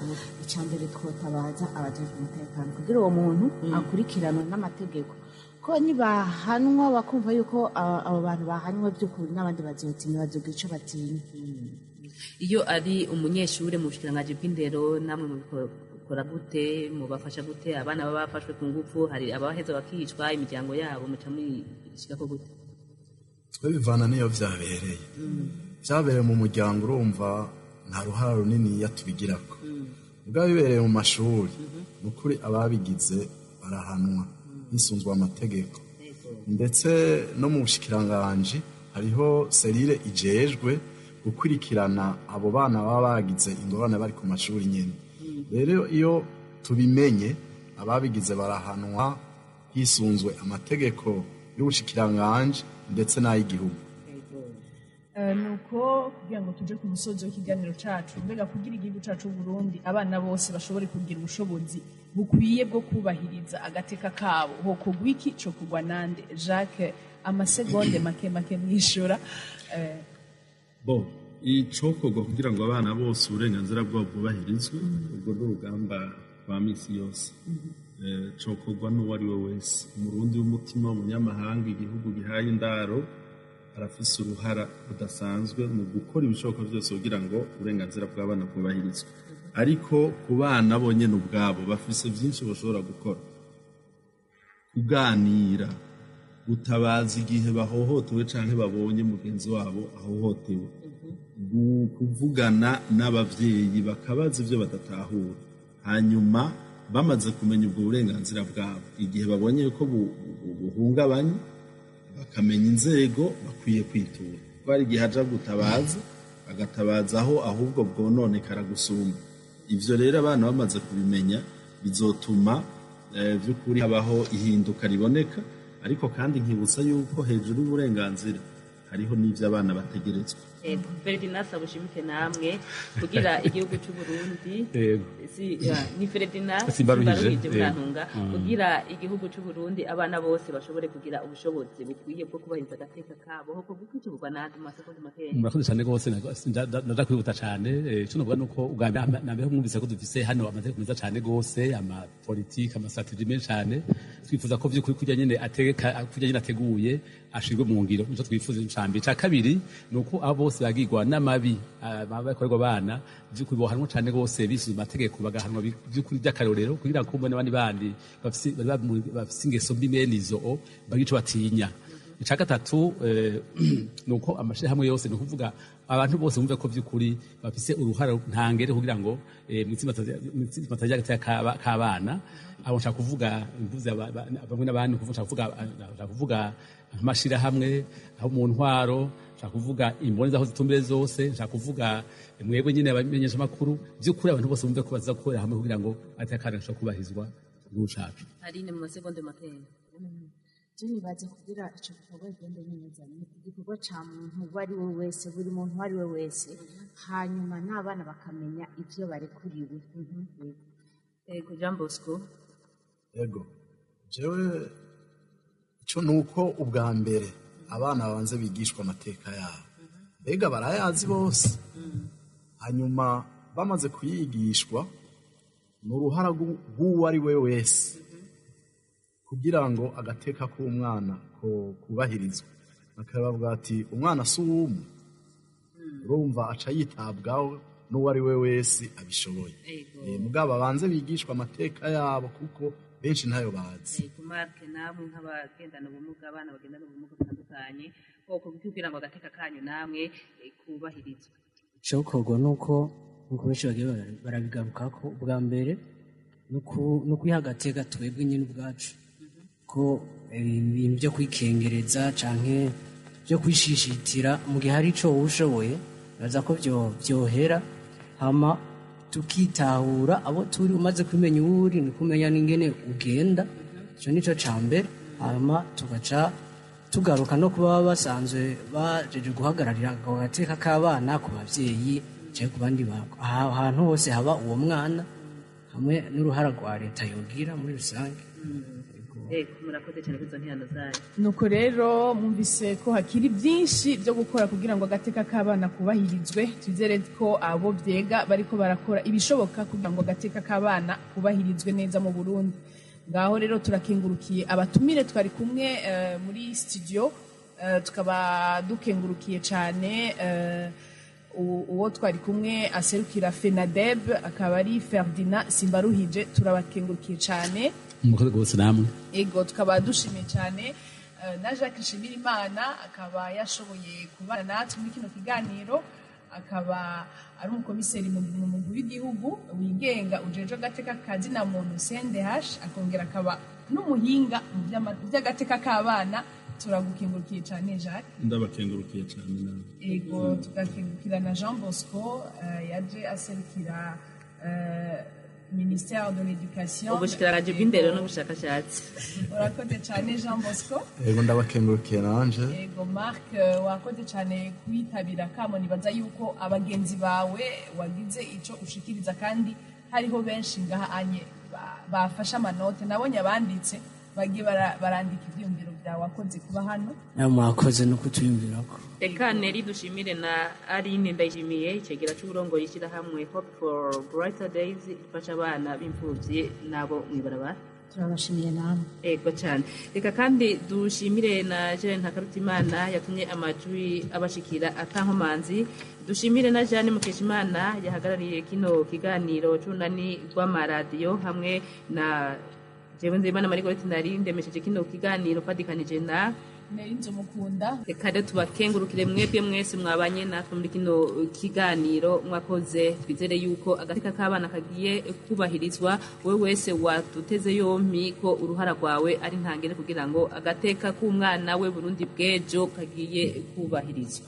icambere twotabaza abajejwe umutekano kugira uwo muntu akurikiranwe n'amategeko ko nibahanwa bakumva yuko abo bantu bahanywe by'ukuri n'abandi bazotinya bazogira ico batinya. Iyo ari umunyeshure mu bushikiranganje bw'indero namwe mu bikora gute mubafasha gute abana baba bafashwe ku ngufu hari abaheza bakicwa imiryango yabo muca mwishika ko gute twe bivana niyo vyabereye mu muryango urumva nta ruhara runini yatubigirako ubwo bibereye mu mashuri nukuri ababigize barahanwa hisunzwe amategeko ndetse no mu bushikiranganje hariho serire ijejwe gukurikirana abo bana baba bagize ingorane bari ku mashuri nyene rero iyo tubimenye ababigize barahanwa hisunzwe amategeko y'ubushikiranganje ndetse n'ay'igihugu. Nuko kugira ngo tuje ku musozo w'ikiganiro cacu mbega kugira igihugu cacu Burundi abana bose bashobore kugira ubushobozi bukwiye bwo kubahiriza agateka kabo hoko gwiki cyo kugwa nande Jacques amasegonde make mwishura icokorwa kugira ngo abana bose uburenganzira bwabo bwubahirizwe ubwo n'urugamba rwa misi yose cokorwa n'uwo ari we wese umurundi w'umutima umunyamahanga igihugu gihaye indaro arafise uruhara rudasanzwe mu gukora ibishoboka byose kugira ngo uburenganzira bw'abana bwubahirizwe ariko ku bana bonyene ubwabo bafise byinshi bashobora gukora kuganira gutabaza igihe bahohotewe canke babonye mugenzi wabo ahohotewe kuvugana n'abavyeyi bakabaza ivyo badatahura hanyuma bamaze kumenya ubwo burenganzira bwabo igihe babonye ko buhungabanye bakamenya inzego bakwiye kwitura ko ari igihe aja gutabaza agatabazaho ahubwo bwononekara gusumba ivyo rero abana bamaze kubimenya bizotuma vy'ukuri habaho ihinduka riboneka ariko kandi nkibutsa yuko hejuru y'uburenganzira hariho n'ivyo abana bategerezwa. Ferdinand Sabushimike namwe kugira igihugu cy'u Burundi ni Ferdinand Simbaruhije Murantunga kugira igihugu cy'u Burundi abana bose bashobore kugira ubushobozi bukwiye bwo kubahiriza agateka kabo hoko gukicurwa n'andi masekondi makeya. Murakoze cyane gose ndaza kwihuta cyane cyo novuga nuko ugambye nambe mwumvise ko dufise hano amategeko meza cyane gose ama politique ama strategie menshi cyane twifuza ko vy'ukuri kujya nyene ateguye ashirwe mu ngiro nico twifuza incambi ca kabiri nuko abo bose bagirwa n'amabi bakorerwa abana by'ukuri bohanwa cyane gose bisuza amategeko bagahanwa by'ukuri by'akarorero kugira ngo mbone abandi bafise ingeso mbi menizo bagico batinya ica gatatu nuko amashirahamwe yose ni ukuvuga abantu bose bumve ko by'ukuri bafise uruhara ntangere kugira ngo mwitsima tajya k'abana abo nshaka kuvuga imvuze bamwe n'abandi nshaka kuvuga amashirahamwe aho mu ntwaro nshaka kuvuga imboneza aho zitumbire zose nshaka kuvuga mwebwe nyine abamenyesha makuru by'ukuri abantu bose bumve ko baza gukorera hamwe kugira ngo atakana ashobora kubahirizwa n'ucacu ari ne mu masegonde makeya nibaze kugira icyo gikorwa genda neza ni igikorwa cya muntu uwo ari we wese buri muntu uwo ari we wese hanyuma n'abana bakamenya ibyo barekuriwe yego Jean Bosco yego jewe icyo ni uko ubwa mbere abana babanze bigishwa amateka yabo mbega barayazi bose hanyuma bamaze kuyigishwa ni uruhara rw'uwo ari we wese kugira ngo agateka k'umwana ko kubahirizwa bakabavuga ati umwana si uw'umwe urumva aca yitabwaho n'uwo ari we wese abishoboye mugabo abanze bigishwa amateka yabo kuko benshi ntayo bazi ku marke namwe nk'abagendana ubumuga abana bagendana ubumuga butandukanye koko kugira ngo agateka kanyu namwe kubahirizwa icokorwa nuko benshi bagiye barabigarukako ubwa mbere no kwiha agateka twebwe nyine ubwacu ko ibintu byo kwikengereza canke byo kwishishitira mu gihe hari ico ushoboye baza ko byohera hama tukitahura abo turi umaze kumenya uri ni kumenya n'ingene ugenda ico nico cambere hama tugaca tugaruka no kuba basanzwe bajeje guhagararira agateka k'abana ku bavyeyi cyangwa ku bandi ahantu hose haba uwo mwana hamwe n'uruhara rwa leta yogira muri rusange murakoze cyane kuri izo ntihano zanyu nuko rero mwumvise ko hakiri byinshi byo gukora kugira ngo agateka k'abana kubahirizwe twizere ko abo byega bariko barakora ibishoboka kugira ngo agateka k'abana kubahirizwe neza mu Burundi ngaho rero turakengurukiye abatumire twari kumwe muri studio tukaba dukengurukiye cyane uwo twari kumwe aserukira FENADEB akaba ari Ferdinand Simbaruhije turabakengurukiye cyane umukozi rwose namwe ego tukaba dushimiye cyane na Jacques Nshimirimana akaba yashoboye kubana natwe muri kino kiganiro akaba ari umukomiseri mu mugwi w'igihugu wigenga ujeje agateka kazina muntu CNDH akongera akaba n'umuhinga mu by'agateka k'abana turagukengurukiye cyane Jacques ndabakengurukiye cyane nawe ego tugakengurukira na Jean Bosco yaje aserukira Ministère de l'Éducation ubushikiranganje bw'indero n'ubushakashatsi urakoze cyane Jean Bosco yego ndabakengurukiye nanje yego Marc wakoze cyane kwitabira kamo nibaza yuko abagenzi bawe wagize ico ushikiriza kandi hariho benshi ngaha anye bafasha amanote nabonye abanditse bagiye barandika ibyumviro byawe wakoze kuba hano mwakoze no kutuyumvirako reka neri dushimire na Aline Ndayishimiye icegera c'uburongo yishyirahamwe Hope for Brighter Days ifasha abana b'imfuvyi nabo mwibarabara turabashimiye namwe ego cyane reka kandi dushimire na Jeanne Ntakarutimana yatumye amajwi abashikira atankomanzi dushimire na Jeanne Mukeshimana yahagarariye kino kiganiro c'unani rw'amaradiyo hamwe na jewe Nzeyimana Marigorete nari ndemesheje kino kiganiro fadikanije na Nerinzo Mukunda reka rero tubakengurukire mwebwe mwese mwabanye natwe muri kino kiganiro mwakoze twizere yuko agateka k'abana kagiye kubahirizwa wowe wese watuteze yompi ko uruhara rwawe ari ntangere kugira ngo agateka k'umwana we Burundi bw'ejo kagiye kubahirizwa